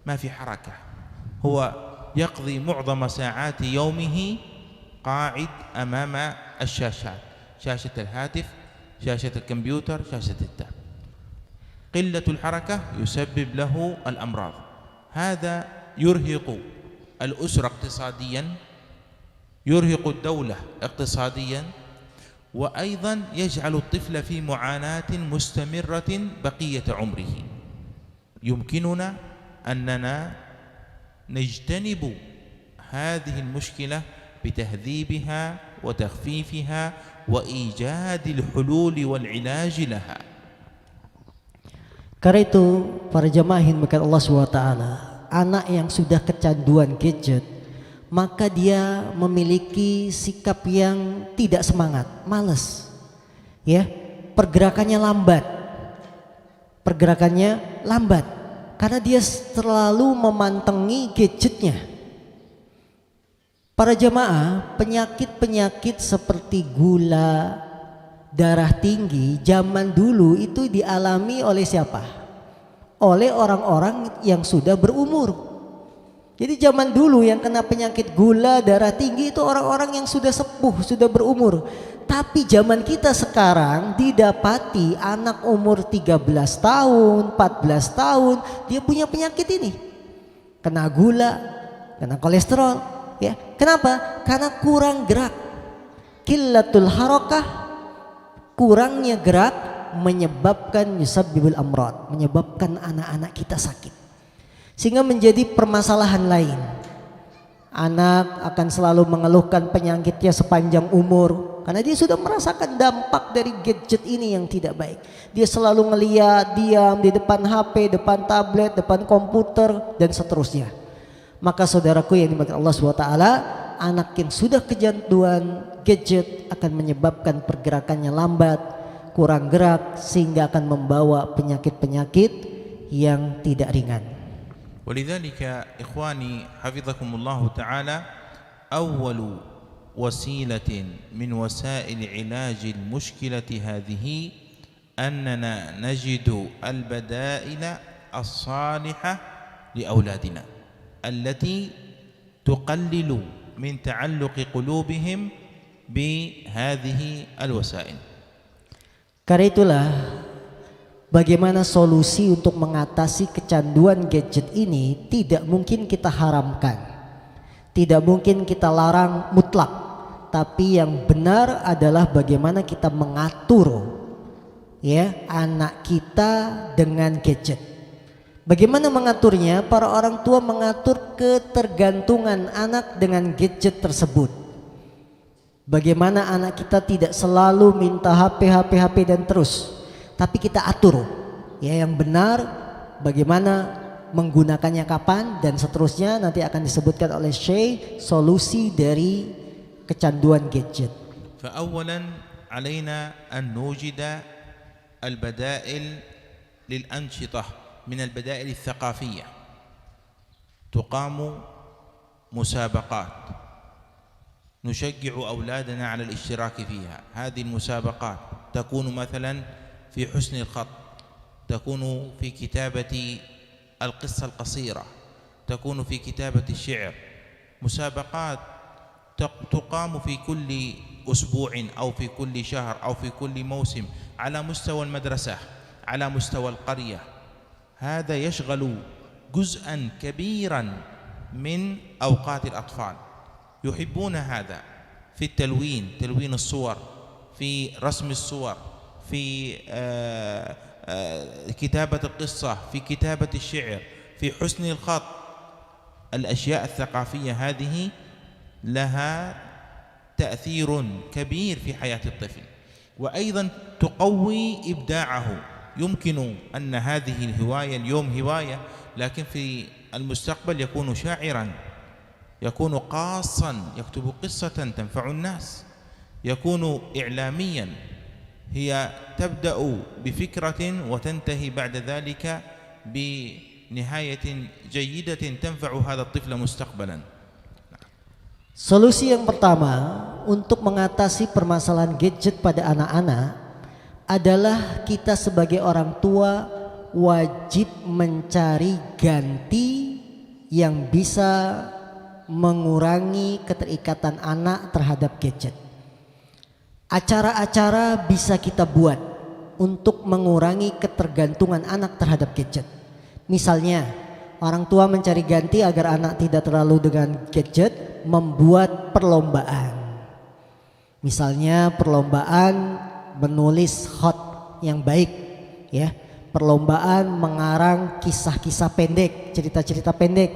ما في حركة، هو يقضي معظم ساعات يومه قاعد أمام الشاشات، شاشة الهاتف، شاشة الكمبيوتر، شاشة التاب. قلة الحركة يسبب له الأمراض. هذا يرهق الأسرة اقتصاديا، يرهق الدولة اقتصاديا، وأيضا يجعل الطفل في معاناة مستمرة بقية عمره. يمكننا أننا نجتنب هذه المشكلة بتهذيبها وتخفيفها وإيجاد الحلول والعلاج لها. Karena itu para jamaah yang dimuliakan Allah SWT, anak yang sudah kecanduan gadget, maka dia memiliki sikap yang tidak semangat, malas, ya, pergerakannya lambat karena dia terlalu memantengi gadgetnya. Para jamaah, penyakit seperti gula, darah tinggi zaman dulu itu dialami oleh siapa? Oleh orang-orang yang sudah berumur. Jadi zaman dulu yang kena penyakit gula, darah tinggi itu orang-orang yang sudah sepuh, sudah berumur. Tapi zaman kita sekarang didapati anak umur 13 tahun, 14 tahun dia punya penyakit ini. Kena gula, kena kolesterol, ya. Kenapa? Karena kurang gerak. Qillatul harakah, kurangnya gerak menyebabkan yusabbibul amrad, menyebabkan anak-anak kita sakit. Sehingga menjadi permasalahan lain. Anak akan selalu mengeluhkan penyakitnya sepanjang umur karena dia sudah merasakan dampak dari gadget ini yang tidak baik. Dia selalu ngeliat, diam di depan HP, depan tablet, depan komputer dan seterusnya. Maka saudaraku yang dimaksud Allah SWT, anak yang sudah kecanduan gadget akan menyebabkan pergerakannya lambat, kurang gerak, sehingga akan membawa penyakit-penyakit yang tidak ringan. ولذلك إخواني حفظكم الله تعالى أول وسيلة من وسائل علاج المشكلة هذه أننا نجد البدائل الصالحة لأولادنا التي تقلل من تعلق قلوبهم بهذه الوسائل. Karena itulah bagaimana solusi untuk mengatasi kecanduan gadget ini tidak mungkin kita haramkan, tidak mungkin kita larang mutlak, tapi yang benar adalah bagaimana kita mengatur ya anak kita dengan gadget. Bagaimana mengaturnya? Para orang tua mengatur ketergantungan anak dengan gadget tersebut. Bagaimana anak kita tidak selalu minta HP dan terus, tapi kita atur ya yang benar, bagaimana menggunakannya kapan dan seterusnya. Nanti akan disebutkan oleh Syekh solusi dari kecanduan gadget. فأولا علينا أن نوجد البدائل للأنشطة من البدائل الثقافية. تقام مسابقات نشجع أولادنا على الاشتراك فيها. هذه المسابقات تكون مثلا في حسن الخط، تكون في كتابة القصة القصيرة، تكون في كتابة الشعر. مسابقات تقام في كل أسبوع أو في كل شهر أو في كل موسم على مستوى المدرسة، على مستوى القرية. هذا يشغل جزءا كبيرا من أوقات الأطفال. يحبون هذا في التلوين، تلوين الصور، في رسم الصور، في كتابة القصة، في كتابة الشعر، في حسن الخط. الأشياء الثقافية هذه لها تأثير كبير في حياة الطفل، وأيضا تقوي إبداعه. يمكن أن هذه الهواية اليوم هواية، لكن في المستقبل يكون شاعرا، يكون قاصا، يكتب قصة تنفع الناس، يكون إعلاميا. هي تبدأ بفكرة وتنتهي بعد ذلك بنهاية جيدة تنفع هذا الطفل مستقبلا. Solusi yang pertama untuk mengatasi permasalahan gadget pada anak-anak adalah kita sebagai orang tua wajib mencari ganti yang bisa mengurangi keterikatan anak terhadap gadget. Acara-acara bisa kita buat untuk mengurangi ketergantungan anak terhadap gadget. Misalnya, orang tua mencari ganti agar anak tidak terlalu dengan gadget, membuat perlombaan. Misalnya perlombaan menulis hot yang baik, ya. Perlombaan mengarang kisah-kisah pendek, cerita-cerita pendek.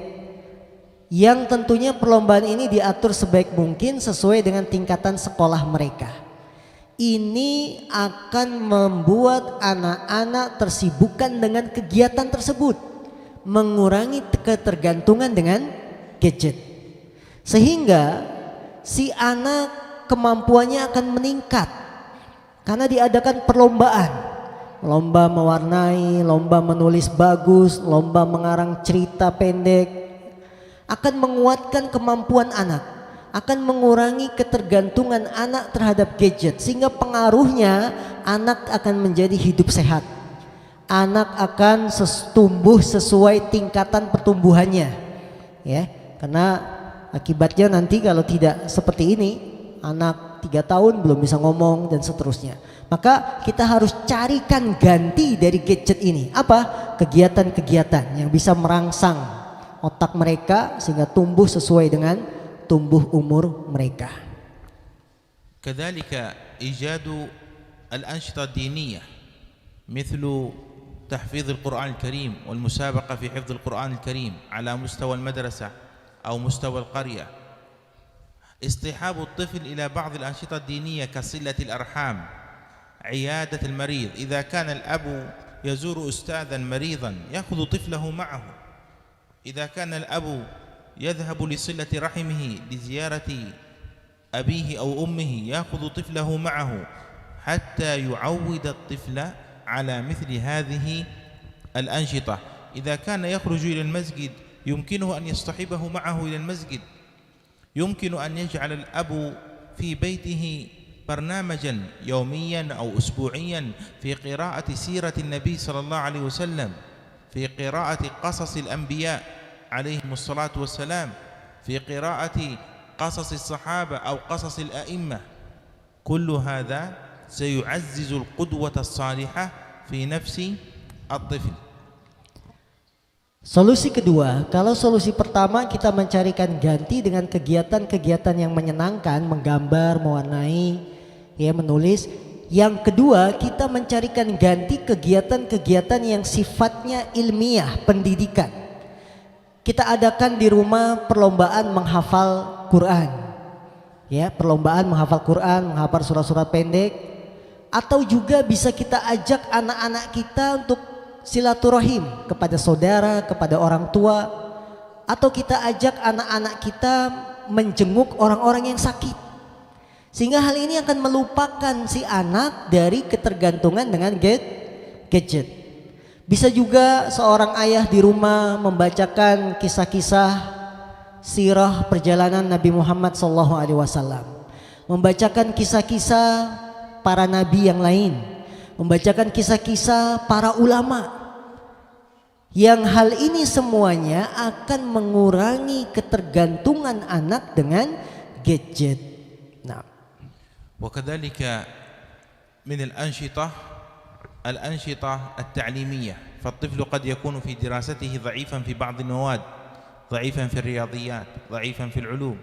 Yang tentunya perlombaan ini diatur sebaik mungkin sesuai dengan tingkatan sekolah mereka. Ini akan membuat anak-anak tersibukkan dengan kegiatan tersebut, mengurangi ketergantungan dengan gadget, sehingga si anak kemampuannya akan meningkat karena diadakan perlombaan, lomba mewarnai, lomba menulis bagus, lomba mengarang cerita pendek, akan menguatkan kemampuan anak, akan mengurangi ketergantungan anak terhadap gadget, sehingga pengaruhnya anak akan menjadi hidup sehat. Anak akan tumbuh sesuai tingkatan pertumbuhannya, ya, karena akibatnya nanti kalau tidak seperti ini, anak 3 tahun belum bisa ngomong dan seterusnya. Maka kita harus carikan ganti dari gadget ini. Apa? Kegiatan-kegiatan yang bisa merangsang otak mereka sehingga tumbuh sesuai dengan tumbuh umur mereka. كذلك إيجاد الأنشطة الدينية مثل تحفيظ القرآن الكريم والمسابقة في حفظ القرآن الكريم على مستوى المدرسة أو مستوى القرية. اصطحاب الطفل إلى بعض الأنشطة الدينية كصلة الأرحام، عيادة المريض. إذا كان الأب يزور أستاذا مريضا يأخذ طفله معه. إذا كان الأب يذهب لصلة رحمه لزيارة أبيه أو أمه يأخذ طفله معه حتى يعود الطفل على مثل هذه الأنشطة. إذا كان يخرج إلى المسجد يمكنه أن يصطحبه معه إلى المسجد. يمكن أن يجعل الأب في بيته برنامجا يوميا أو أسبوعيا في قراءة سيرة النبي صلى الله عليه وسلم، في قراءة قصص الأنبياء عليهم الصلاة والسلام، في قراءة قصص الصحابة أو قصص الأئمة. كل هذا سيعزز القدوة الصالحة في نفس الطفل. Solusi kedua, kalau solusi pertama kita mencarikan ganti dengan kegiatan-kegiatan yang menyenangkan, menggambar, mewarnai, ya, menulis. Yang kedua, kita mencarikan ganti kegiatan-kegiatan yang sifatnya ilmiah, pendidikan. Kita adakan di rumah perlombaan menghafal Quran, ya, perlombaan menghafal Quran, menghafal surat-surat pendek, atau juga bisa kita ajak anak-anak kita untuk silaturahim kepada saudara, kepada orang tua, atau kita ajak anak-anak kita menjenguk orang-orang yang sakit. Sehingga hal ini akan melupakan si anak dari ketergantungan dengan gadget. Bisa juga seorang ayah di rumah membacakan kisah-kisah sirah perjalanan Nabi Muhammad SAW, membacakan kisah-kisah para nabi yang lain, membacakan kisah-kisah para ulama, yang hal ini semuanya akan mengurangi ketergantungan anak dengan gadget. Nah, وكذلك من الأنشطة التعليمية، فالطفل قد يكون في دراسته ضعيفا في بعض المواد، ضعيفا في الرياضيات، ضعيفا في العلوم،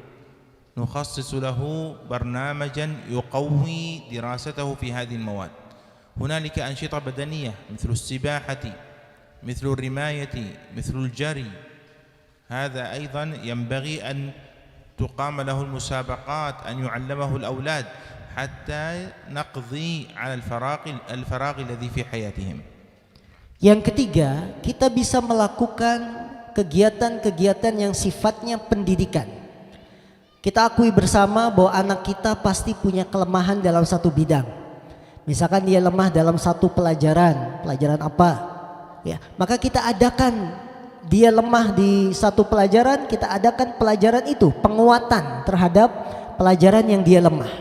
نخصص له برنامجا يقوي دراسته في هذه المواد. هنالك أنشطة بدنية مثل السباحة، مثل الرماية، مثل الجري. هذا أيضا ينبغي أن تقام له المسابقات، أن يعلمه الأولاد حتى نقضي على الفراغ الذي في حياتهم. Yang ketiga, kita bisa melakukan kegiatan-kegiatan yang sifatnya pendidikan. Kita akui bersama bahwa anak kita pasti punya kelemahan dalam satu bidang. Misalkan dia lemah dalam satu pelajaran apa, ya, maka kita adakan, dia lemah di satu pelajaran, kita adakan pelajaran itu, penguatan terhadap pelajaran yang dia lemah.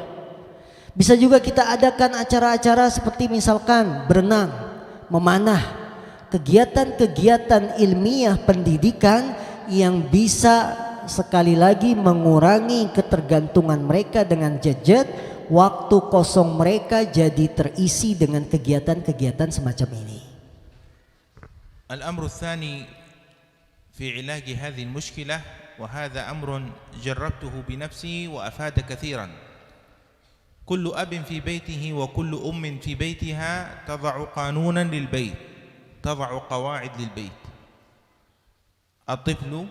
Bisa juga kita adakan acara-acara seperti misalkan berenang, memanah, kegiatan-kegiatan ilmiah pendidikan yang bisa sekali lagi mengurangi ketergantungan mereka dengan gadget. Waktu kosong mereka jadi terisi dengan kegiatan-kegiatan semacam ini. الأمر الثاني في علاج هذه المشكلة، وهذا أمر جربته بنفسي وأفاد كثيرا. كل أب في بيته وكل أم في بيتها تضع قانونا للبيت، تضع قواعد للبيت. الطفل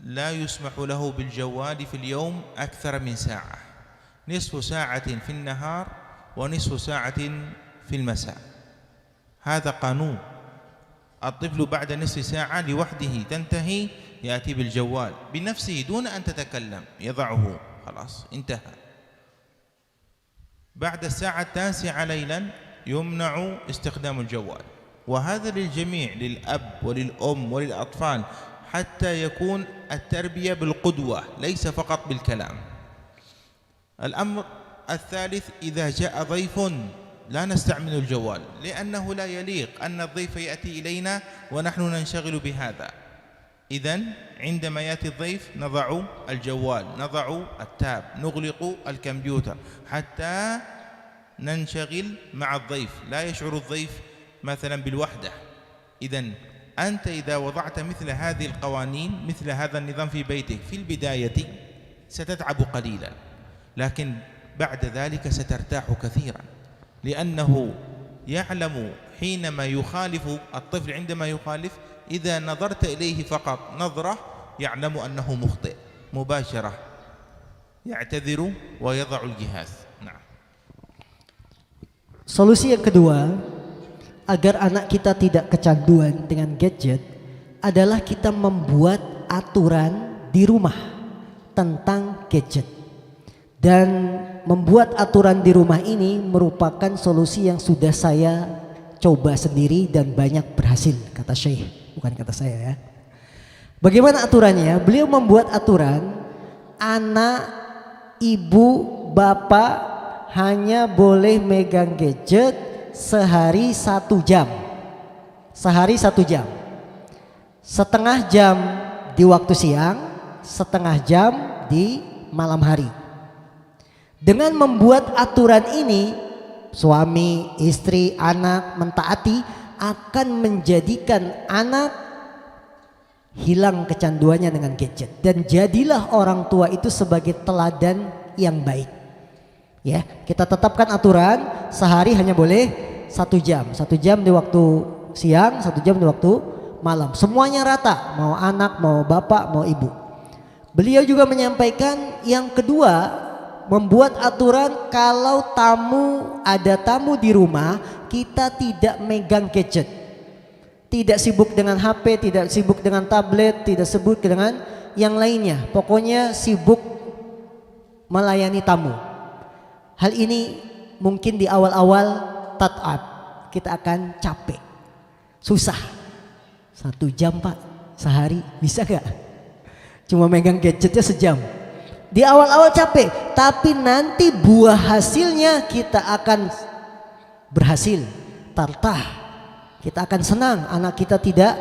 لا يسمح له بالجوال في اليوم أكثر من ساعة، نصف ساعة في النهار ونصف ساعة في المساء. هذا قانون. الطفل بعد نصف ساعة لوحده تنتهي يأتي بالجوال بنفسه دون أن تتكلم، يضعه، خلاص انتهى. بعد الساعة 9 ليلا يمنع استخدام الجوال. وهذا للجميع، للأب وللأم وللأطفال، حتى يكون التربية بالقدوة ليس فقط بالكلام. الأمر الثالث، إذا جاء ضيف لا نستعمل الجوال، لأنه لا يليق أن الضيف يأتي إلينا ونحن ننشغل بهذا. إذن عندما يأتي الضيف نضع الجوال، نضع التاب، نغلق الكمبيوتر حتى ننشغل مع الضيف، لا يشعر الضيف مثلا بالوحدة. إذن أنت إذا وضعت مثل هذه القوانين، مثل هذا النظام في بيتك في البداية ستتعب قليلا، لكن بعد ذلك سترتاح كثيرا، لأنه يعلم حينما يخالف الطفل، عندما يخالف إذا نظرت إليه فقط نظرة يعلم أنه مخطئ مباشرة، يعتذر ويضع الجهاز. نعم. Solusi yang kedua agar anak kita tidak kecanduan dengan gadget adalah kita membuat aturan di rumah tentang gadget. Dan membuat aturan di rumah ini merupakan solusi yang sudah saya coba sendiri dan banyak berhasil, kata Syekh, bukan kata saya ya. Bagaimana aturannya? Beliau membuat aturan anak, ibu, bapak hanya boleh megang gadget sehari 1 jam. Sehari 1 jam. Setengah jam di waktu siang, setengah jam di malam hari. Dengan membuat aturan ini, suami, istri, anak mentaati akan menjadikan anak hilang kecanduannya dengan gadget, dan jadilah orang tua itu sebagai teladan yang baik. Ya, kita tetapkan aturan sehari hanya boleh 1 jam, 1 jam di waktu siang, 1 jam di waktu malam. Semuanya rata, mau anak, mau bapak, mau ibu. Beliau juga menyampaikan yang kedua, membuat aturan kalau ada tamu di rumah, kita tidak megang gadget, tidak sibuk dengan HP, tidak sibuk dengan tablet, tidak sibuk dengan yang lainnya, pokoknya sibuk melayani tamu. Hal ini mungkin di awal-awal tat'ab kita akan capek, susah. 1 jam Pak sehari bisa gak? Cuma megang gadgetnya sejam. Di awal-awal capek, tapi nanti buah hasilnya kita akan berhasil, tartah. Kita akan senang, anak kita tidak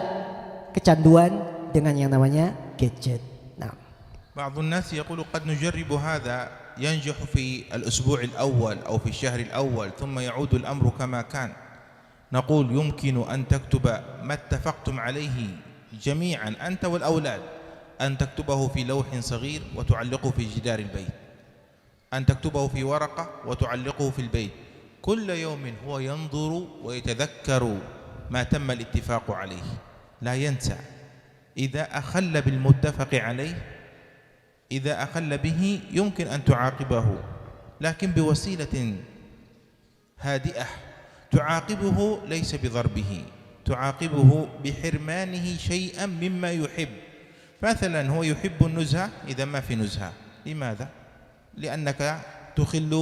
kecanduan dengan yang namanya gadget. Nah. بعض الناس يقول قد نجرب هذا ينجح في الأسبوع الأول أو في الشهر الأول ثم يعود الأمر كما كان. نقول يمكن أن تكتب ما اتفقتم عليه جميعا أنت والأولاد، أن تكتبه في لوح صغير وتعلقه في جدار البيت، أن تكتبه في ورقة وتعلقه في البيت، كل يوم هو ينظر ويتذكر ما تم الاتفاق عليه، لا ينسى. إذا أخل بالمتفق عليه، إذا أخل به يمكن أن تعاقبه، لكن بوسيلة هادئة. تعاقبه ليس بضربه، تعاقبه بحرمانه شيئا مما يحب. مثلا هو يحب النزهة، إذا ما في نزهة، لماذا؟ لأنك تخل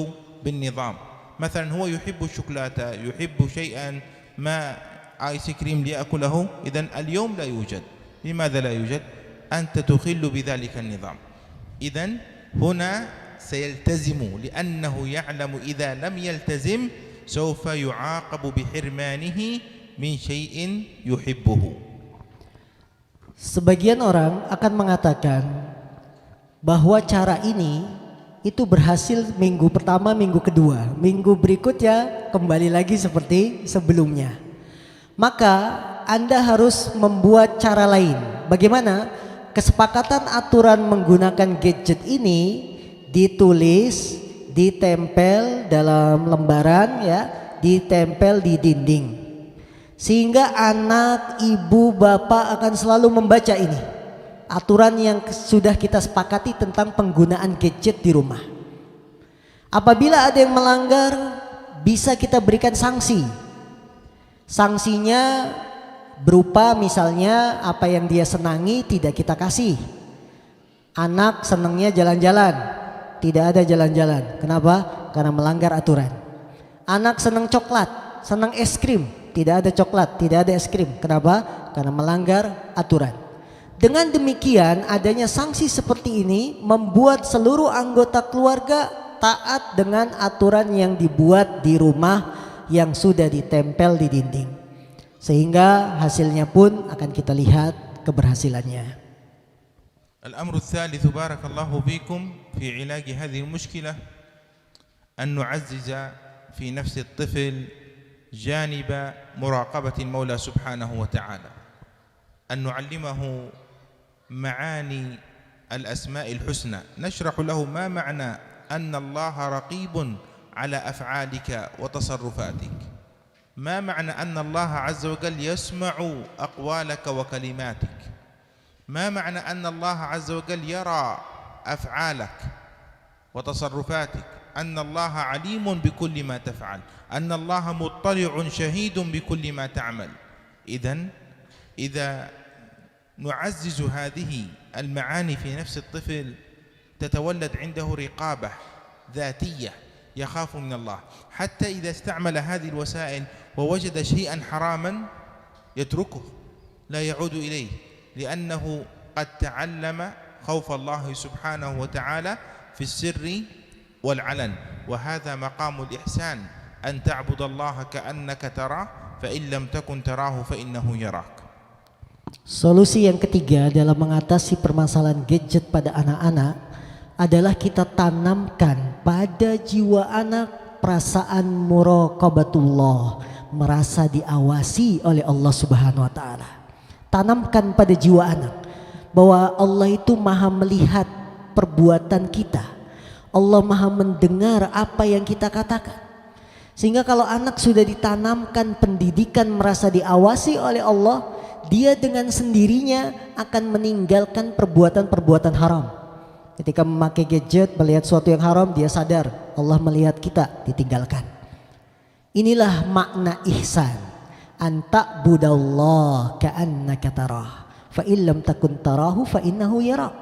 بالنظام. مثلا هو يحب الشوكولاتة، يحب شيئا ما آيس كريم ليأكله، إذن اليوم لا يوجد. لماذا لا يوجد؟ أنت تخل بذلك النظام. إذن هنا سيلتزم، لأنه يعلم إذا لم يلتزم سوف يعاقب بحرمانه من شيء يحبه. Sebagian orang akan mengatakan bahwa cara ini itu berhasil minggu pertama, minggu kedua, minggu berikutnya kembali lagi seperti sebelumnya. Maka Anda harus membuat cara lain. Bagaimana? Kesepakatan aturan menggunakan gadget ini ditulis, ditempel dalam lembaran ya, ditempel di dinding. Sehingga anak, ibu, bapak akan selalu membaca ini. Aturan yang sudah kita sepakati tentang penggunaan gadget di rumah. Apabila ada yang melanggar, bisa kita berikan sanksi. Sanksinya berupa misalnya apa yang dia senangi tidak kita kasih. Anak senangnya jalan-jalan, tidak ada jalan-jalan. Kenapa? Karena melanggar aturan. Anak senang coklat, senang es krim, tidak ada coklat, tidak ada es krim. Kenapa? Karena melanggar aturan. Dengan demikian adanya sanksi seperti ini membuat seluruh anggota keluarga taat dengan aturan yang dibuat di rumah yang sudah ditempel di dinding. Sehingga hasilnya pun akan kita lihat keberhasilannya. الأمر الثالث بارك الله فيكم في علاج هذه المشكلة أن نعزز في نفس الطفل جانب مراقبة المولى سبحانه وتعالى، أن نعلمه معاني الأسماء الحسنى، نشرح له ما معنى أن الله رقيب على أفعالك وتصرفاتك، ما معنى أن الله عز وجل يسمع أقوالك وكلماتك، ما معنى أن الله عز وجل يرى أفعالك وتصرفاتك، أن الله عليم بكل ما تفعل، أن الله مطلع شهيد بكل ما تعمل. إذا نعزز هذه المعاني في نفس الطفل تتولد عنده رقابة ذاتية، يخاف من الله، حتى إذا استعمل هذه الوسائل ووجد شيئا حراما يتركه لا يعود إليه، لأنه قد تعلم خوف الله سبحانه وتعالى في السر والعلن، وهذا مقام الإحسان، أن تعبد الله كأنك تراه فإن لم تكن تراه فإنه يراك. Solusi yang ketiga dalam mengatasi permasalahan gadget pada anak-anak adalah kita tanamkan pada jiwa anak perasaan muraqabatullah, merasa diawasi oleh Allah Subhanahu wa taala. Tanamkan pada jiwa anak bahwa Allah itu maha melihat perbuatan kita, Allah maha mendengar apa yang kita katakan. Sehingga kalau anak sudah ditanamkan pendidikan merasa diawasi oleh Allah, dia dengan sendirinya akan meninggalkan perbuatan-perbuatan haram. Ketika memakai gadget, melihat sesuatu yang haram, dia sadar Allah melihat kita, ditinggalkan. Inilah makna ihsan, anta budallah ka'annaka tarah fa illam takun tarahu fa innahu yarak.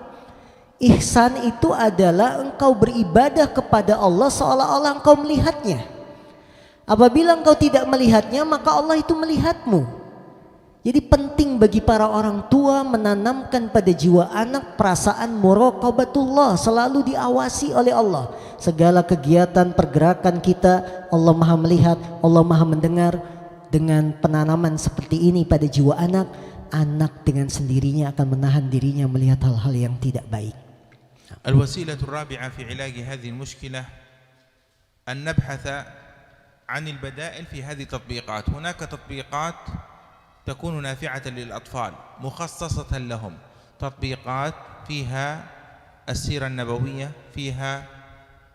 Ihsan itu adalah engkau beribadah kepada Allah seolah-olah engkau melihatnya. Apabila engkau tidak melihatnya, maka Allah itu melihatmu. Jadi penting bagi para orang tua menanamkan pada jiwa anak perasaan muraqabatullah, selalu diawasi oleh Allah. Segala kegiatan pergerakan kita Allah maha melihat, Allah maha mendengar. Dengan penanaman seperti ini pada jiwa anak, anak dengan sendirinya akan menahan dirinya melihat hal-hal yang tidak baik. الوسيلة الرابعة في علاج هذه المشكلة أن نبحث عن البدائل في هذه التطبيقات. هناك تطبيقات تكون نافعة للأطفال مخصصة لهم، تطبيقات فيها السيرة النبوية، فيها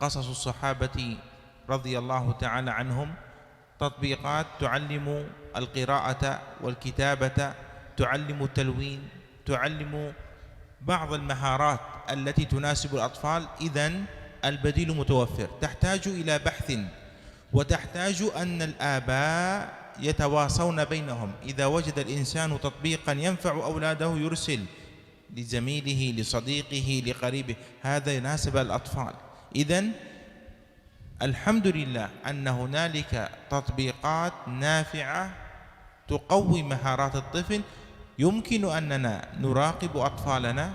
قصص الصحابة رضي الله تعالى عنهم، تطبيقات تعلم القراءة والكتابة، تعلم التلوين، تعلم بعض المهارات التي تناسب الأطفال. إذن البديل متوفر، تحتاج إلى بحث، وتحتاج أن الآباء يتواصون بينهم. إذا وجد الإنسان تطبيقا ينفع أولاده يرسل لزميله لصديقه لقريبه، هذا يناسب الأطفال. إذن الحمد لله أن هنالك تطبيقات نافعة تقوي مهارات الطفل. يمكن أننا نراقب أطفالنا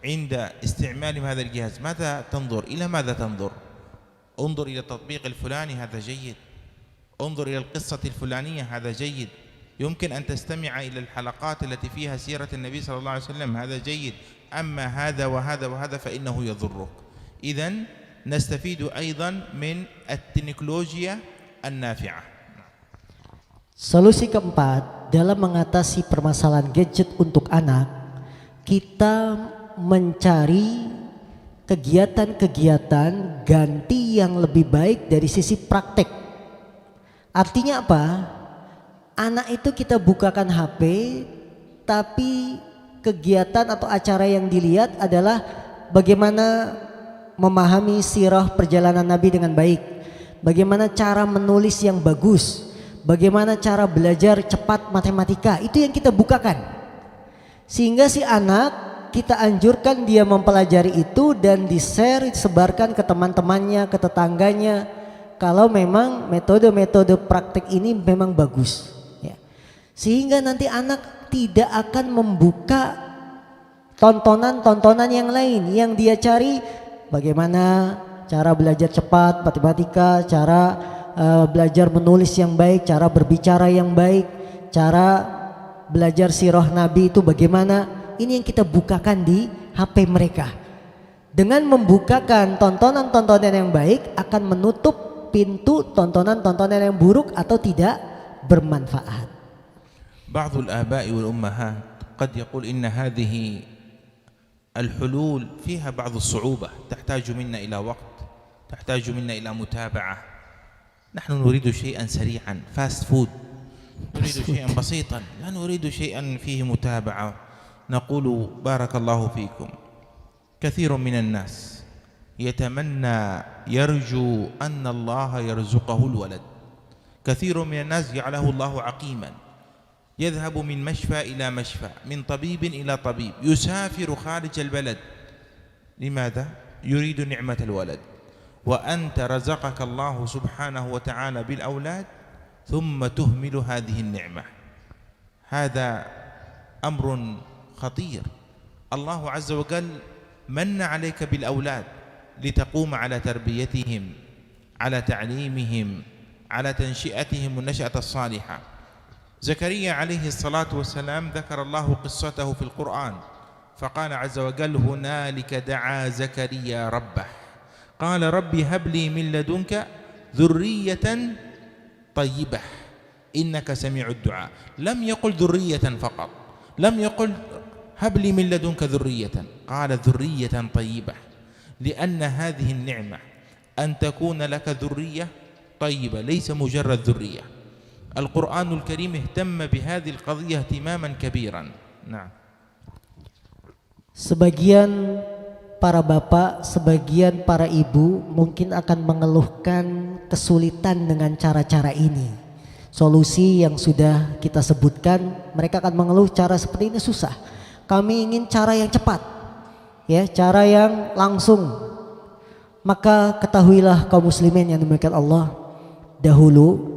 عند استعمالهم هذا الجهاز. ماذا تنظر؟ إلى ماذا تنظر؟ انظر إلى التطبيق الفلاني، هذا جيد. انظر إلى القصة الفلانية، هذا جيد. يمكن أن تستمع إلى الحلقات التي فيها سيرة النبي صلى الله عليه وسلم، هذا جيد. أما هذا وهذا وهذا فإنه يضرك. إذن نستفيد أيضا من التكنولوجيا النافعة. Solusi keempat dalam mengatasi permasalahan gadget untuk anak, kita mencari kegiatan-kegiatan ganti yang lebih baik dari sisi praktek. Artinya apa? Anak itu kita bukakan HP, tapi kegiatan atau acara yang dilihat adalah bagaimana memahami sirah perjalanan Nabi dengan baik, bagaimana cara menulis yang bagus, bagaimana cara belajar cepat matematika. Itu yang kita bukakan, sehingga si anak kita anjurkan dia mempelajari itu dan di-share, disebarkan ke teman-temannya, ke tetangganya, kalau memang metode-metode praktik ini memang bagus ya. Sehingga nanti anak tidak akan membuka tontonan-tontonan yang lain. Yang dia cari bagaimana cara belajar cepat matematika, cara belajar menulis yang baik, cara berbicara yang baik, cara belajar sirah Nabi itu bagaimana, ini yang kita bukakan di HP mereka. Dengan membukakan tontonan-tontonan yang baik akan menutup pintu tontonan-tontonan yang buruk atau tidak bermanfaat. بعض الآباء والأمهات قد يقول إن هذه الحلول فيها بعض الصعوبة، تحتاج منا إلى وقت، تحتاج منا إلى متابعة. نحن نريد شيئا سريعا، فاست فود، نريد شيئا بسيطا، لا نريد شيئا فيه متابعة. نقول بارك الله فيكم، كثير من الناس يتمنى يرجو أن الله يرزقه الولد، كثير من الناس جعله الله عقيما، يذهب من مشفى إلى مشفى، من طبيب إلى طبيب، يسافر خارج البلد. لماذا؟ يريد نعمة الولد. وأنت رزقك الله سبحانه وتعالى بالأولاد ثم تهمل هذه النعمة، هذا أمر خطير. الله عز وجل من عليك بالأولاد لتقوم على تربيتهم، على تعليمهم، على تنشئتهم النشأة الصالحة. زكريا عليه الصلاة والسلام ذكر الله قصته في القرآن، فقال عز وجل هنالك دعا زكريا ربه قال ربي هب لي من لدنك ذرية طيبة إنك سميع الدعاء. لم يقل ذرية فقط، لم يقل هب لي من لدنك ذرية، قال ذرية طيبة، لأن هذه النعمة أن تكون لك ذرية طيبة ليس مجرد ذرية. القرآن الكريم اهتم بهذه القضية اهتماما كبيرا. نعم. Sebagian para bapak, sebagian para ibu mungkin akan mengeluhkan kesulitan dengan cara-cara ini. Solusi yang sudah kita sebutkan, mereka akan mengeluh cara seperti ini susah. Kami ingin cara yang cepat, ya, cara yang langsung. Maka ketahuilah kaum muslimin yang dimuliakan Allah, dahulu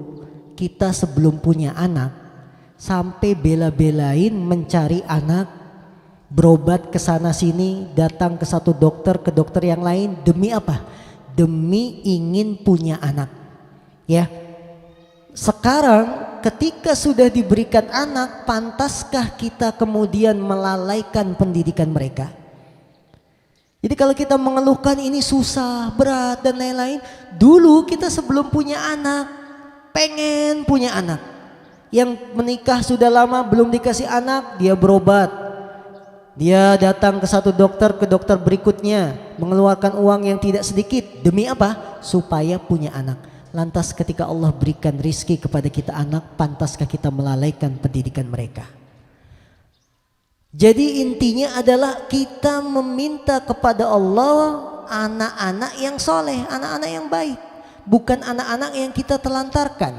kita sebelum punya anak sampai bela-belain mencari anak, berobat ke sana sini, datang ke satu dokter, ke dokter yang lain, demi apa? Demi ingin punya anak. Ya. Sekarang ketika sudah diberikan anak, pantaskah kita kemudian melalaikan pendidikan mereka? Jadi kalau kita mengeluhkan ini susah, berat dan lain-lain, dulu kita sebelum punya anak, pengen punya anak. Yang menikah sudah lama belum dikasih anak, dia berobat. Dia datang ke satu dokter, ke dokter berikutnya, mengeluarkan uang yang tidak sedikit. Demi apa? Supaya punya anak. Lantas ketika Allah berikan rizki kepada kita anak, pantaskah kita melalaikan pendidikan mereka? Jadi intinya adalah kita meminta kepada Allah anak-anak yang soleh, anak-anak yang baik, bukan anak-anak yang kita telantarkan.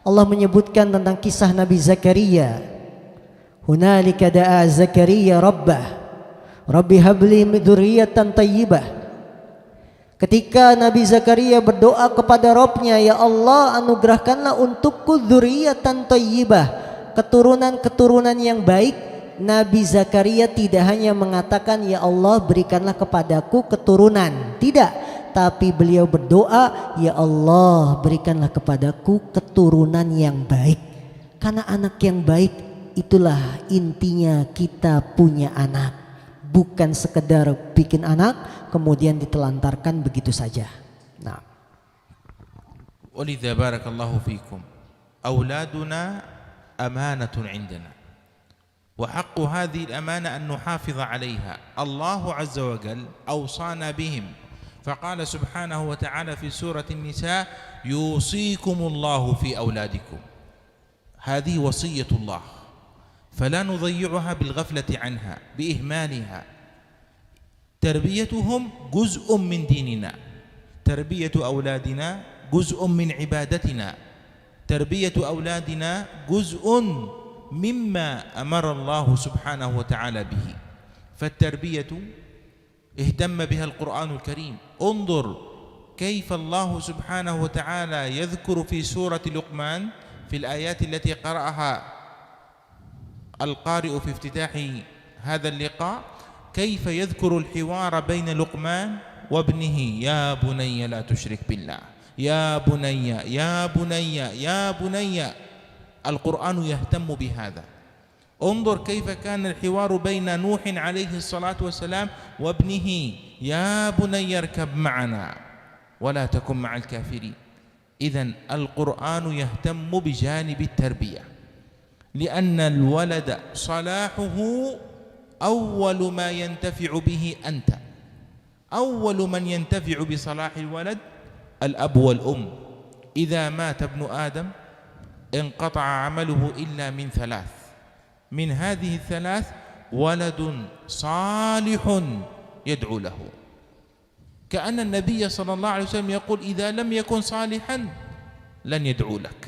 Allah menyebutkan tentang kisah Nabi Zakaria. Hunalika da'a Zakaria rabbah Rabbi habli dzurriyyatan thayyibah. Ketika Nabi Zakaria berdoa kepada Rabbnya, ya Allah anugerahkanlah untukku dzurriyyatan thayyibah, keturunan-keturunan yang baik. Nabi Zakaria tidak hanya mengatakan ya Allah berikanlah kepadaku keturunan, tidak, tapi beliau berdoa ya Allah berikanlah kepadaku keturunan yang baik. Karena anak yang baik itulah intinya kita punya anak, bukan sekedar bikin anak kemudian ditelantarkan begitu saja. Nah, ولذا بارك الله فيكم أولادنا أمانة عندنا، وحق هذه الأمانة أن نحافظ عليها. الله عز وجل أوصانا بهم، فقال سبحانه وتعالى في سورة النساء يوصيكم الله في أولادكم. هذه وصية الله، فلا نضيعها بالغفلة عنها بإهمالها. تربيتهم جزء من ديننا، تربية أولادنا جزء من عبادتنا، تربية أولادنا جزء مما أمر الله سبحانه وتعالى به. فالتربية اهتم بها القرآن الكريم. انظر كيف الله سبحانه وتعالى يذكر في سورة لقمان في الآيات التي قرأها القارئ في افتتاح هذا اللقاء، كيف يذكر الحوار بين لقمان وابنه: يا بني لا تشرك بالله، يا بني يا بني يا بني. القرآن يهتم بهذا، انظر كيف كان الحوار بين نوح عليه الصلاة والسلام وابنه: يا بني اركب معنا ولا تكن مع الكافرين. إذن القرآن يهتم بجانب التربية، لأن الولد صلاحه أول ما ينتفع به أنت. أول من ينتفع بصلاح الولد الأب والأم. إذا مات ابن آدم انقطع عمله إلا من ثلاث، من هذه الثلاث ولد صالح يدعو له. كأن النبي صلى الله عليه وسلم يقول: إذا لم يكن صالحا لن يدعو لك.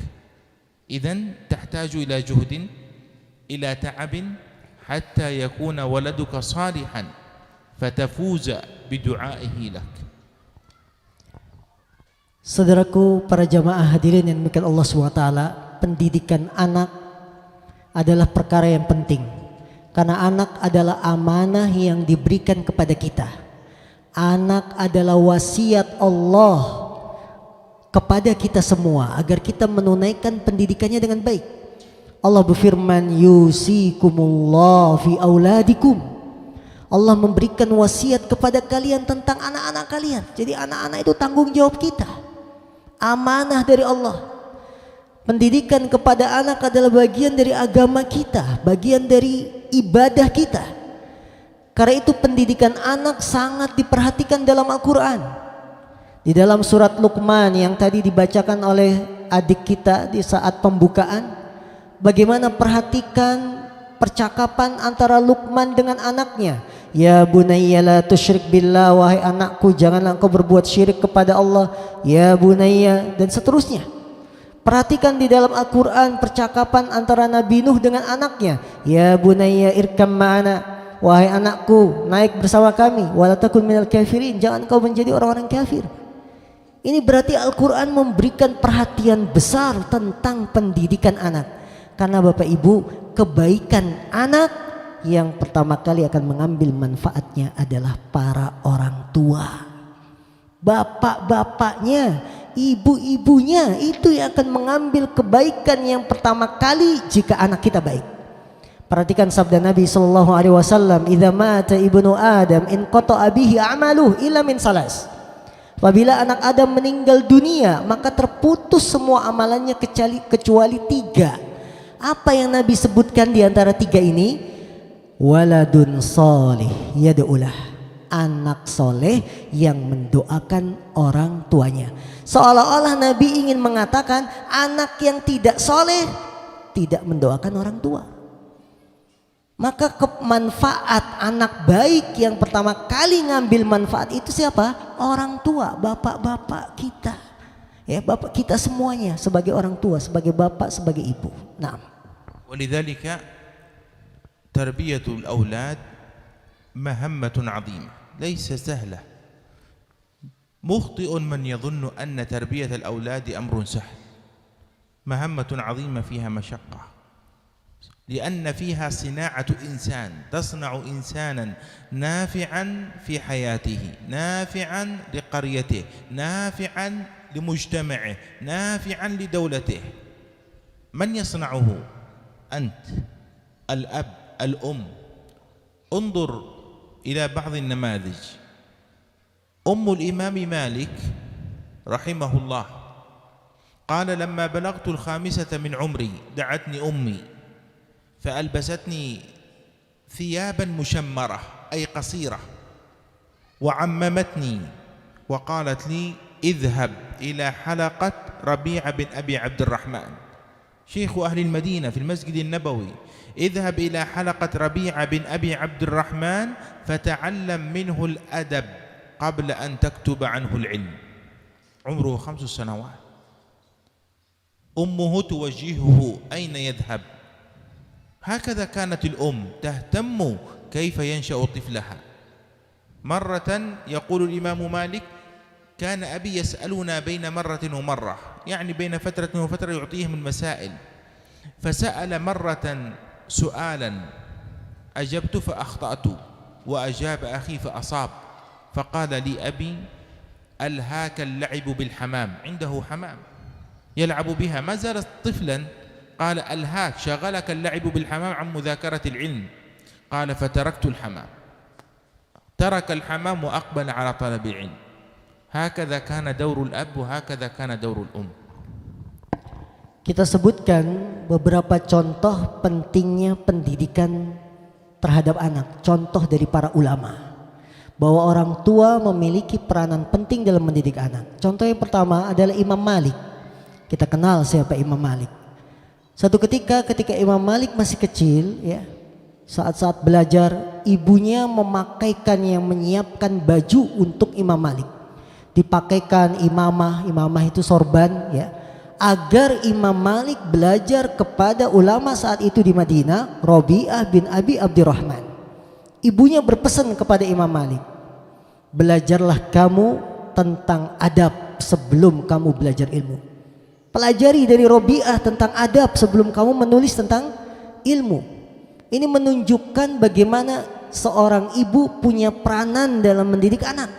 إذن تحتاج إلى جهد، إلى تعب، حتى يكون ولدك صالحا فتفوز بدعائه لك. Saudaraku, para jamaah hadirin yang dimuliakan Allah SWT, pendidikan anak adalah perkara yang penting, karena anak adalah amanah yang diberikan kepada kita. Anak adalah wasiat Allah kepada kita semua agar kita menunaikan pendidikannya dengan baik. Allah berfirman, yusikumullah fi auladikum. Allah memberikan wasiat kepada kalian tentang anak-anak kalian. Jadi anak-anak itu tanggung jawab kita, amanah dari Allah. Pendidikan kepada anak adalah bagian dari agama kita, bagian dari ibadah kita. Karena itu pendidikan anak sangat diperhatikan dalam Al-Quran. Di dalam surat Luqman yang tadi dibacakan oleh adik kita di saat pembukaan, bagaimana perhatikan percakapan antara Luqman dengan anaknya. Ya bunayya la tusyrik billah, wahai anakku janganlah engkau berbuat syirik kepada Allah. Ya bunayya, dan seterusnya. Perhatikan di dalam Al-Quran percakapan antara Nabi Nuh dengan anaknya. Ya bunayya irkam ma'ana, wahai anakku naik bersama kami. Wala takun minal kafirin, jangan kau menjadi orang-orang kafir. Ini berarti Al-Quran memberikan perhatian besar tentang pendidikan anak. Karena Bapak Ibu, kebaikan anak yang pertama kali akan mengambil manfaatnya adalah para orang tua. Bapak-bapaknya, ibu-ibunya, itu yang akan mengambil kebaikan yang pertama kali jika anak kita baik. Perhatikan sabda Nabi SAW, idza mata ibnu Adam in qata'a bihi amaluhu illa min salas. Apabila anak Adam meninggal dunia, maka terputus semua amalannya kecuali tiga. Apa yang Nabi sebutkan di antara tiga ini? Waladun soleh yad'ulah, anak soleh yang mendoakan orang tuanya. Seolah-olah Nabi ingin mengatakan anak yang tidak soleh tidak mendoakan orang tua. Maka manfaat anak baik yang pertama kali ngambil manfaat itu siapa? Orang tua, bapak-bapak kita. Ya, bapak kita semuanya sebagai orang tua, sebagai bapak, sebagai ibu. Nah, ولذلك تربية الأولاد مهمة عظيمة ليس سهلة. مخطئ من يظن أن تربية الأولاد أمر سهل. مهمة عظيمة فيها مشقة، لأن فيها صناعة إنسان، تصنع إنسانا نافعا في حياته، نافعا لقريته، نافعا لمجتمعه، نافعا لدولته. من يصنعه؟ أنت الأب الأم. انظر إلى بعض النماذج. أم الإمام مالك رحمه الله قال: لما بلغت 5 من عمري دعتني أمي فألبستني ثيابا مشمرة أي قصيرة، وعممتني وقالت لي: اذهب إلى حلقة ربيع بن أبي عبد الرحمن شيخ أهل المدينة في المسجد النبوي، اذهب إلى حلقة ربيع بن أبي عبد الرحمن فتعلم منه الأدب قبل أن تكتب عنه العلم. عمره 5 سنوات. أمه توجهه أين يذهب. هكذا كانت الأم تهتم كيف ينشأ طفلها. مرة يقول الإمام مالك: كان أبي يسألنا بين مرة ومرة، يعني بين فترة وفترة يعطيهم المسائل، فسأل مرة سؤالا أجبت فأخطأت وأجاب أخي فأصاب، فقال لي أبي: ألهاك اللعب بالحمام. عنده حمام يلعب بها، ما زال طفلا قال ألهاك شغلك اللعب بالحمام عن مذاكرة العلم قال فتركت الحمام ترك الحمام وأقبل على طلب العلم هكذا كان دور الأب وهكذا كان دور الأم. Kita sebutkan beberapa contoh pentingnya pendidikan terhadap anak. Contoh dari para ulama bahwa orang tua memiliki peranan penting dalam mendidik anak. Contoh yang pertama adalah Imam Malik. Kita kenal siapa Imam Malik. Satu ketika Imam Malik masih kecil, ya, saat-saat belajar, ibunya memakaikannya, menyiapkan baju untuk Imam Malik. Dipakaikan imamah itu sorban, ya, agar Imam Malik belajar kepada ulama saat itu di Madinah, Rabi'ah bin Abi Abdurrahman. Ibunya berpesan kepada Imam Malik, belajarlah kamu tentang adab sebelum kamu belajar ilmu. Pelajari dari Rabi'ah tentang adab sebelum kamu menulis tentang ilmu. Ini menunjukkan bagaimana seorang ibu punya peranan dalam mendidik anak,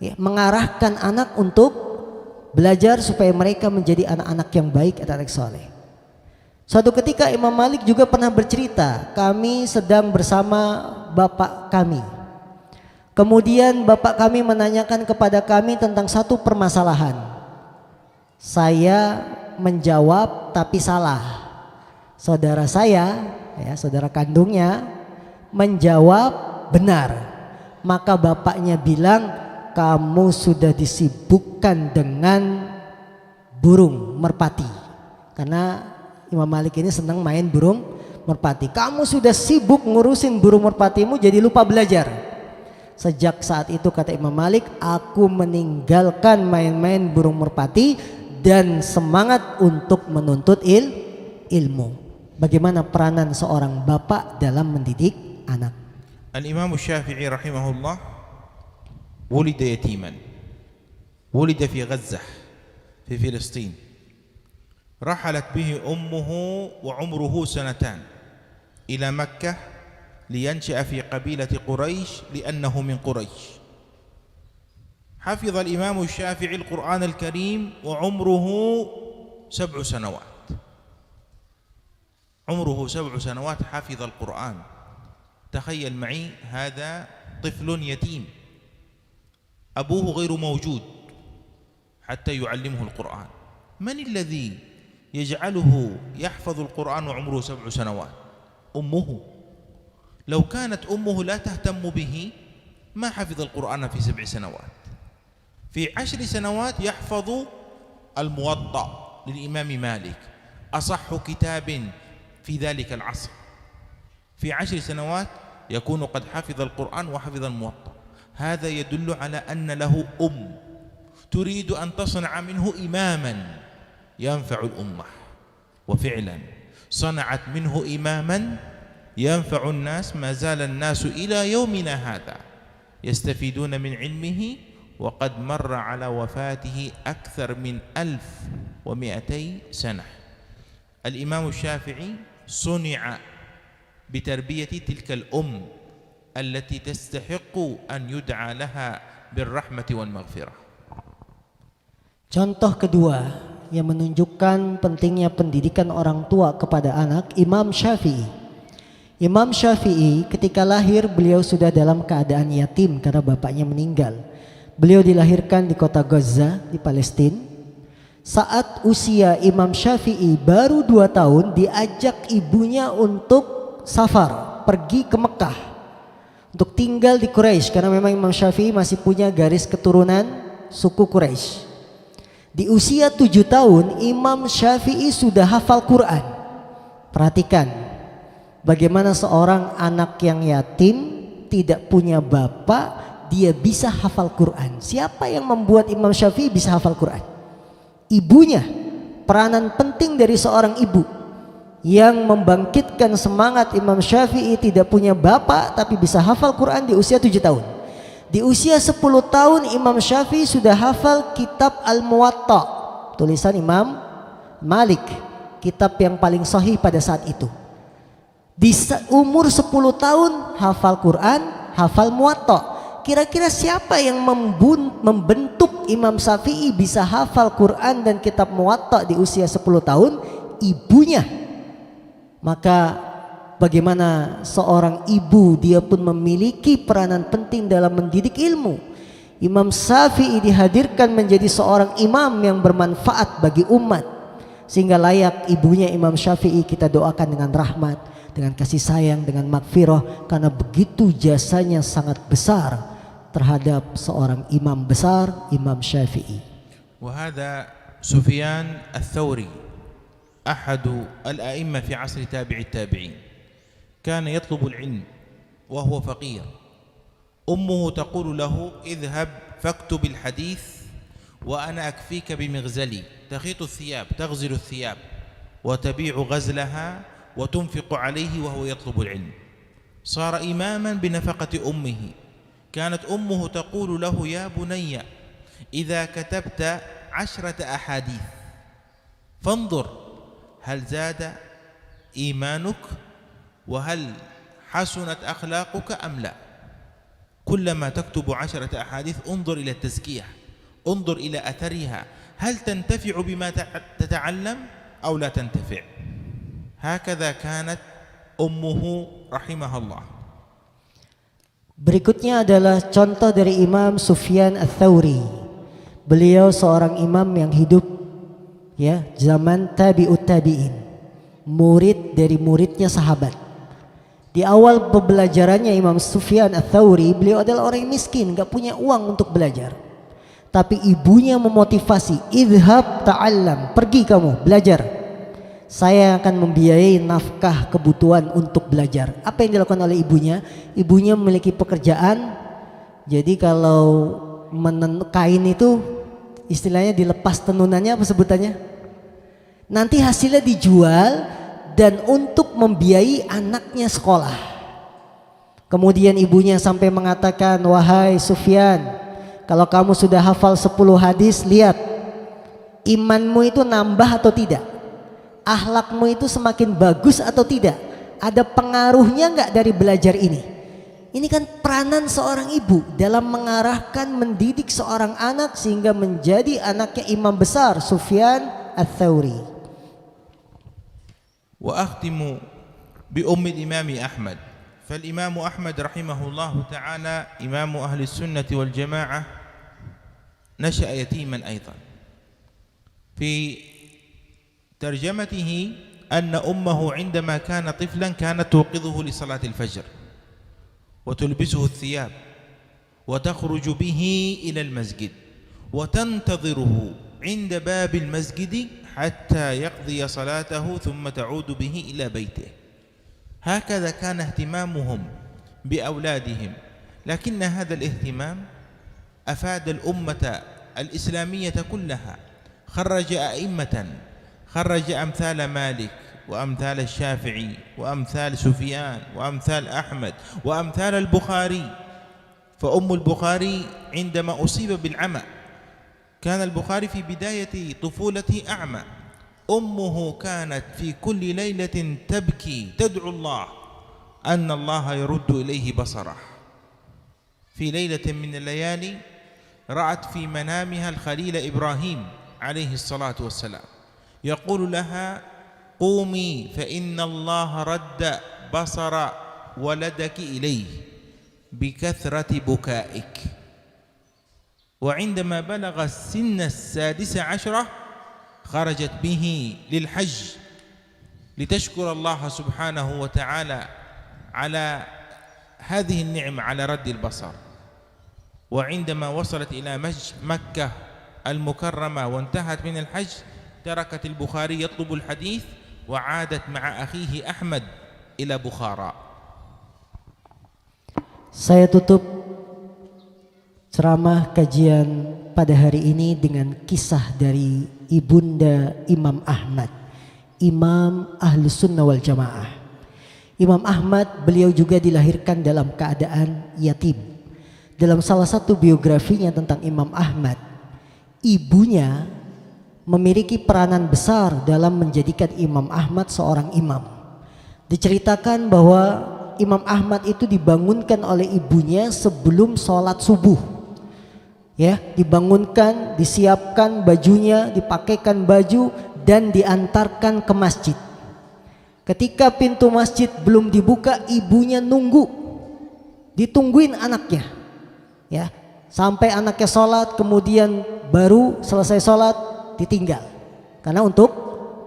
ya, mengarahkan anak untuk belajar supaya mereka menjadi anak-anak yang baik, anak-anak soleh. Suatu ketika Imam Malik juga pernah bercerita, kami sedang bersama bapak kami. Kemudian bapak kami menanyakan kepada kami tentang satu permasalahan. Saya menjawab tapi salah. Saudara saya, ya, saudara kandungnya menjawab benar. Maka bapaknya bilang, kamu sudah disibukkan dengan burung merpati. Karena Imam Malik ini senang main burung merpati. Kamu sudah sibuk ngurusin burung merpatimu, jadi lupa belajar. Sejak saat itu, kata Imam Malik, aku meninggalkan main-main burung merpati dan semangat untuk menuntut ilmu. Bagaimana peranan seorang bapak dalam mendidik anak? Al-Imam Syafi'i rahimahullah ولد يتيما ولد في غزة في فلسطين رحلت به أمه وعمره 2 سنين إلى مكة لينشأ في قبيلة قريش لأنه من قريش. حفظ الإمام الشافعي القرآن الكريم وعمره 7 سنوات. عمره 7 سنوات حفظ القرآن. تخيل معي هذا طفل يتيم أبوه غير موجود حتى يعلمه القرآن. من الذي يجعله يحفظ القرآن وعمره 7 سنوات؟ أمه. لو كانت أمه لا تهتم به ما حفظ القرآن في 7 سنوات. في 10 سنوات يحفظ الموطأ للإمام مالك، أصح كتاب في ذلك العصر. في 10 سنوات يكون قد حفظ القرآن وحفظ الموطأ. هذا يدل على أن له تريد أن تصنع منه إماما ينفع الأمة، وفعلا صنعت منه إماما ينفع الناس. ما زال الناس إلى يومنا هذا يستفيدون من علمه، وقد مر على وفاته أكثر من 1200 سنة. الإمام الشافعي صنع بتربية تلك الأم التي تستحق أن يدعى لها بالرحمة والمغفرة. Contoh kedua yang menunjukkan pentingnya pendidikan orang tua kepada anak, Imam Syafi'i. Imam Syafi'i ketika lahir beliau sudah dalam keadaan yatim karena bapaknya meninggal. Beliau dilahirkan di kota Gaza di Palestina. Saat usia Imam Syafi'i baru 2 tahun diajak ibunya untuk safar, pergi ke Mekah untuk tinggal di Quraisy, karena memang Imam Syafi'i masih punya garis keturunan suku Quraisy. Di usia 7 tahun Imam Syafi'i sudah hafal Quran. Perhatikan bagaimana seorang anak yang yatim tidak punya bapak, dia bisa hafal Quran. Siapa yang membuat Imam Syafi'i bisa hafal Quran? Ibunya. Peranan penting dari seorang ibu yang membangkitkan semangat Imam Syafi'i tidak punya bapak tapi bisa hafal Quran di usia 7 tahun. Di usia 10 tahun Imam Syafi'i sudah hafal kitab Al-Muwatta, tulisan Imam Malik, kitab yang paling sahih pada saat itu. Di umur 10 tahun hafal Quran, hafal Muwatta. Kira-kira siapa yang membentuk Imam Syafi'i bisa hafal Quran dan kitab Muwatta di usia 10 tahun? ibunya. Maka bagaimana seorang ibu, dia pun memiliki peranan penting dalam mendidik ilmu. Imam Syafi'i dihadirkan menjadi seorang imam yang bermanfaat bagi umat, sehingga layak ibunya Imam Syafi'i kita doakan dengan rahmat, dengan kasih sayang, dengan magfirah, karena begitu jasanya sangat besar terhadap seorang imam besar, Imam Syafi'i. وهذا سفيان الثوري أحد الأئمة في عصر تابع التابعين، كان يطلب العلم وهو فقير. أمه تقول له اذهب فاكتب الحديث وأنا أكفيك بمغزلي، تخيط الثياب، تغزل الثياب وتبيع غزلها وتنفق عليه وهو يطلب العلم. صار إماما بنفقة أمه. كانت أمه تقول له يا بني إذا كتبت 10 أحاديث فانظر هل زاد إيمانك وهل حسنت أخلاقك أم لا. كلما تكتب 10 أحاديث انظر إلى التزكية، انظر إلى أثرها، هل تنتفع بما تتعلم أو لا تنتفع. هكذا كانت أمه رحمها الله. Berikutnya adalah contoh dari Imam Sufyan Ats-Tsauri. Beliau seorang imam yang hidup ya zaman tabi'ut tabi'in, murid dari muridnya sahabat. Di awal pembelajarannya Imam Sufyan Ats-Tsauri, beliau adalah orang yang miskin, gak punya uang untuk belajar. Tapi ibunya memotivasi, idhab ta'allam, pergi kamu belajar. Saya akan membiayai nafkah kebutuhan untuk belajar. Apa yang dilakukan oleh ibunya? Ibunya memiliki pekerjaan. Jadi kalau kain itu istilahnya dilepas tenunannya, apa sebutannya? Nanti hasilnya dijual dan untuk membiayai anaknya sekolah. Kemudian ibunya sampai mengatakan, wahai Sufyan, kalau kamu sudah hafal 10 hadis, lihat imanmu itu nambah atau tidak, akhlakmu itu semakin bagus atau tidak, ada pengaruhnya nggak dari belajar ini. Ini kan peranan seorang ibu dalam mengarahkan, mendidik seorang anak sehingga menjadi anaknya imam besar Sufyan Ats-Tsauri. وأختم بأم الإمام أحمد. فالإمام أحمد رحمه الله تعالى إمام أهل السنة والجماعة نشأ يتيما أيضا. في ترجمته أن أمه عندما كان طفلا كانت توقظه لصلاة الفجر وتلبسه الثياب وتخرج به إلى المسجد وتنتظره عند باب المسجد حتى يقضي صلاته ثم تعود به إلى بيته. هكذا كان اهتمامهم بأولادهم. لكن هذا الاهتمام أفاد الأمة الإسلامية كلها. خرج أئمة، خرج أمثال مالك وأمثال الشافعي وأمثال سفيان وأمثال أحمد وأمثال البخاري. فأم البخاري عندما أصيب بالعمى، كان البخاري في بداية طفولته أعمى، أمه كانت في كل ليلة تبكي تدعو الله أن الله يرد إليه بصره. في ليلة من الليالي رأت في منامها الخليل إبراهيم عليه الصلاة والسلام يقول لها قومي فإن الله رد بصر ولدك إليه بكثرة بكائك. وعندما بلغ سن 16 خرجت به للحج لتشكر الله سبحانه وتعالى على هذه النعمة على رد البصر. وعندما وصلت إلى مكة المكرمة وانتهت من الحج تركت البخاري يطلب الحديث وعادت مع أخيه أحمد إلى بخارى. Saya tutup ceramah kajian pada hari ini dengan kisah dari ibunda Imam Ahmad, Imam Ahlus Sunnah wal Jamaah. Imam Ahmad, beliau juga dilahirkan dalam keadaan yatim. Dalam salah satu biografinya tentang Imam Ahmad, ibunya memiliki peranan besar dalam menjadikan Imam Ahmad seorang imam. Diceritakan bahwa Imam Ahmad itu dibangunkan oleh ibunya sebelum sholat subuh. Ya, dibangunkan, disiapkan bajunya, dipakaikan baju, dan diantarkan ke masjid. Ketika pintu masjid belum dibuka, ibunya nunggu, ditungguin anaknya, ya, sampai anaknya sholat, kemudian baru selesai sholat ditinggal, karena untuk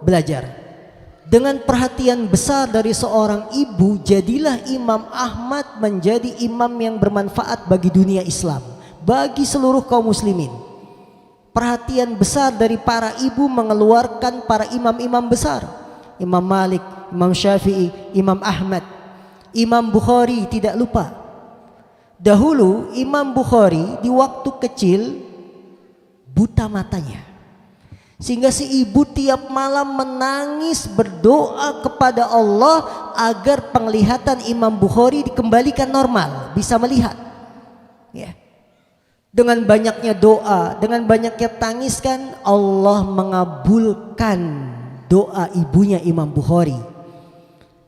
belajar. Dengan perhatian besar dari seorang ibu, jadilah Imam Ahmad menjadi imam yang bermanfaat bagi dunia Islam, bagi seluruh kaum muslimin. Perhatian besar dari para ibu mengeluarkan para imam-imam besar, Imam Malik, Imam Syafi'i, Imam Ahmad, Imam Bukhari tidak lupa. Dahulu Imam Bukhari di waktu kecil buta matanya, sehingga si ibu tiap malam menangis berdoa kepada Allah agar penglihatan Imam Bukhari dikembalikan normal, bisa melihat, ya. Dengan banyaknya doa, dengan banyaknya tangis, kan Allah mengabulkan doa ibunya Imam Bukhari,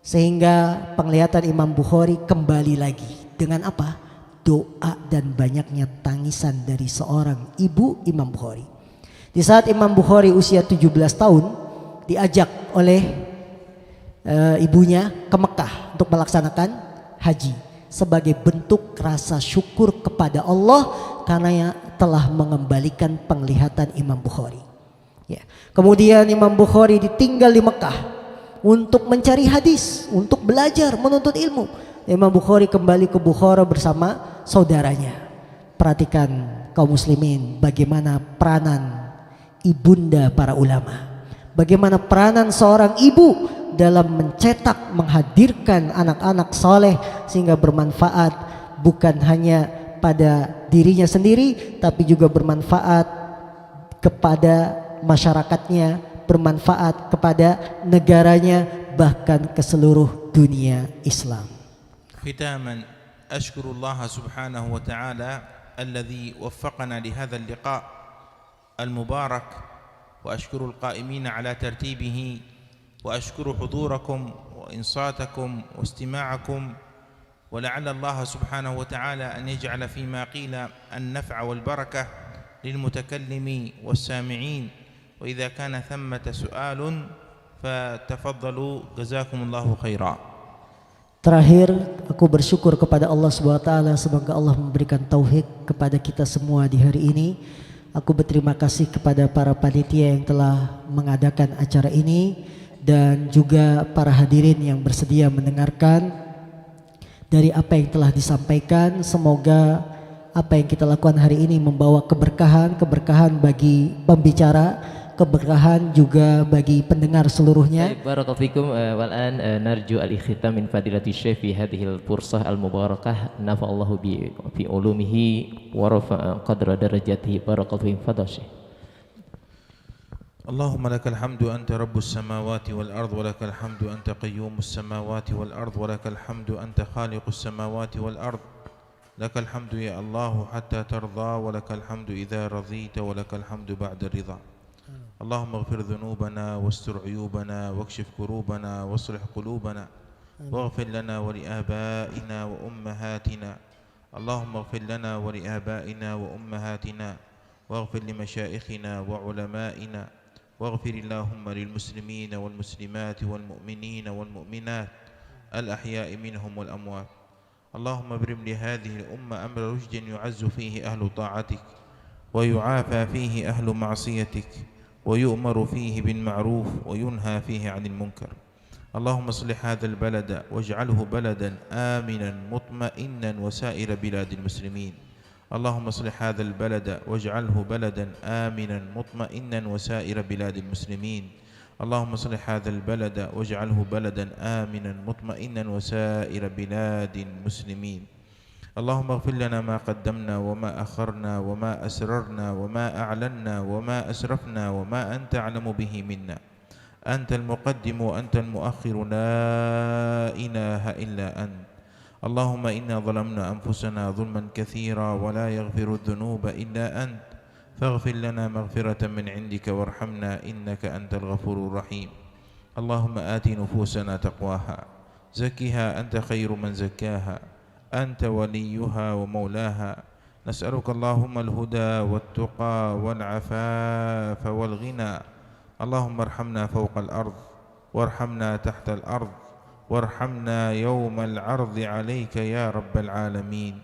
sehingga penglihatan Imam Bukhari kembali lagi. Dengan apa? Doa dan banyaknya tangisan dari seorang ibu Imam Bukhari. Di saat Imam Bukhari usia 17 tahun diajak oleh ibunya ke Mekah untuk melaksanakan haji sebagai bentuk rasa syukur kepada Allah karena telah mengembalikan penglihatan Imam Bukhari. Ya. Kemudian Imam Bukhari ditinggal di Mekah untuk mencari hadis, untuk belajar, menuntut ilmu. Imam Bukhari kembali ke Bukhara bersama saudaranya. Perhatikan kaum muslimin, bagaimana peranan ibunda para ulama, bagaimana peranan seorang ibu dalam mencetak, menghadirkan anak-anak soleh sehingga bermanfaat bukan hanya pada dirinya sendiri, tapi juga bermanfaat kepada masyarakatnya, bermanfaat kepada negaranya, bahkan ke seluruh dunia Islam. ختاما أشكر الله سبحانه وتعالى الذي وفقنا لهذا اللقاء المبارك، وأشكر القائمين على ترتيبه، وأشكر حضوركم وإنصاتكم واستماعكم، ولعل الله سبحانه وتعالى أن يجعل فيما قيل النفع والبركة للمتكلم والسامعين، وإذا كان ثمة سؤال فتفضلوا جزاكم الله خيرا. Terakhir, aku bersyukur kepada Allah SWT, semoga Allah memberikan taufik kepada kita semua di hari ini. Aku berterima kasih kepada para panitia yang telah mengadakan acara ini, dan juga para hadirin yang bersedia mendengarkan dari apa yang telah disampaikan. Semoga apa yang kita lakukan hari ini membawa keberkahan bagi pembicara, keberkahan juga bagi pendengar seluruhnya. Barakallahu fikum. Wal'an narju al-ikhtam min fadilati syekh fi hadhihi al-fursah al-mubarakah, nafa'allahu fi ulumihi wa rafa'a qadra darajatihi. Barakallahu fikum. Fadhal syekh. اللهم لك الحمد أنت رب السماوات والأرض، ولك الحمد أنت قيوم السماوات والأرض، ولك الحمد أنت خالق السماوات والأرض. لك الحمد يا الله حتى ترضى، ولك الحمد إذا رضيت، ولك الحمد بعد الرضا. اللهم اغفر ذنوبنا واستر عيوبنا واكشف كروبنا واصلح قلوبنا، واغفر لنا ولآبائنا وأمهاتنا. اللهم اغفر لنا ولآبائنا وأمهاتنا، واغفر لمشائخنا وعلمائنا، واغفر اللهم للمسلمين والمسلمات والمؤمنين والمؤمنات الأحياء منهم والأموات. اللهم ابرم لهذه الأمة أمر رشد يعز فيه أهل طاعتك، ويعافى فيه أهل معصيتك، ويؤمر فيه بالمعروف وينهى فيه عن المنكر. اللهم اصلح هذا البلد واجعله بلدا آمنا مطمئنا وسائر بلاد المسلمين. اللهم اصلح هذا البلد واجعله بلدا آمنا مطمئنا وسائر بلاد المسلمين. اللهم اصلح هذا البلد واجعله بلدا آمنا مطمئنا وسائر بلاد المسلمين. اللهم اغفر لنا ما قدمنا وما أخرنا وما أسررنا وما أعلنا وما أسرفنا وما أنت أعلم به منا. أنت المقدم وأنت المؤخر، لا إله إلا أنت. اللهم إنا ظلمنا أنفسنا ظلما كثيرا ولا يغفر الذنوب إلا أنت، فاغفر لنا مغفرة من عندك وارحمنا إنك أنت الغفور الرحيم. اللهم آت نفوسنا تقواها، زكها أنت خير من زكاها، أنت وليها ومولاها. نسألك اللهم الهدى والتقى والعفاف والغنى. اللهم ارحمنا فوق الأرض وارحمنا تحت الأرض وارحمنا يوم العرض عليك يا رب العالمين.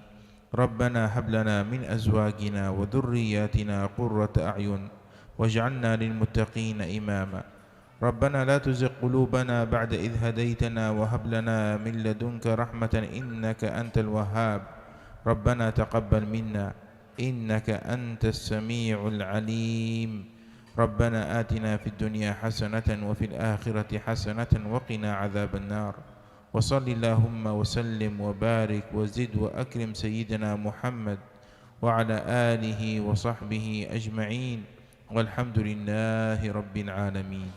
ربنا هب لنا من أزواجنا وذرياتنا قرة أعين واجعلنا للمتقين إماما. ربنا لا تزغ قلوبنا بعد إذ هديتنا وهب لنا من لدنك رحمة إنك أنت الوهاب. ربنا تقبل منا إنك أنت السميع العليم. ربنا آتنا في الدنيا حسنة وفي الآخرة حسنة وقنا عذاب النار. وصل اللهم وسلم وبارك وزد وأكرم سيدنا محمد وعلى آله وصحبه أجمعين والحمد لله رب العالمين.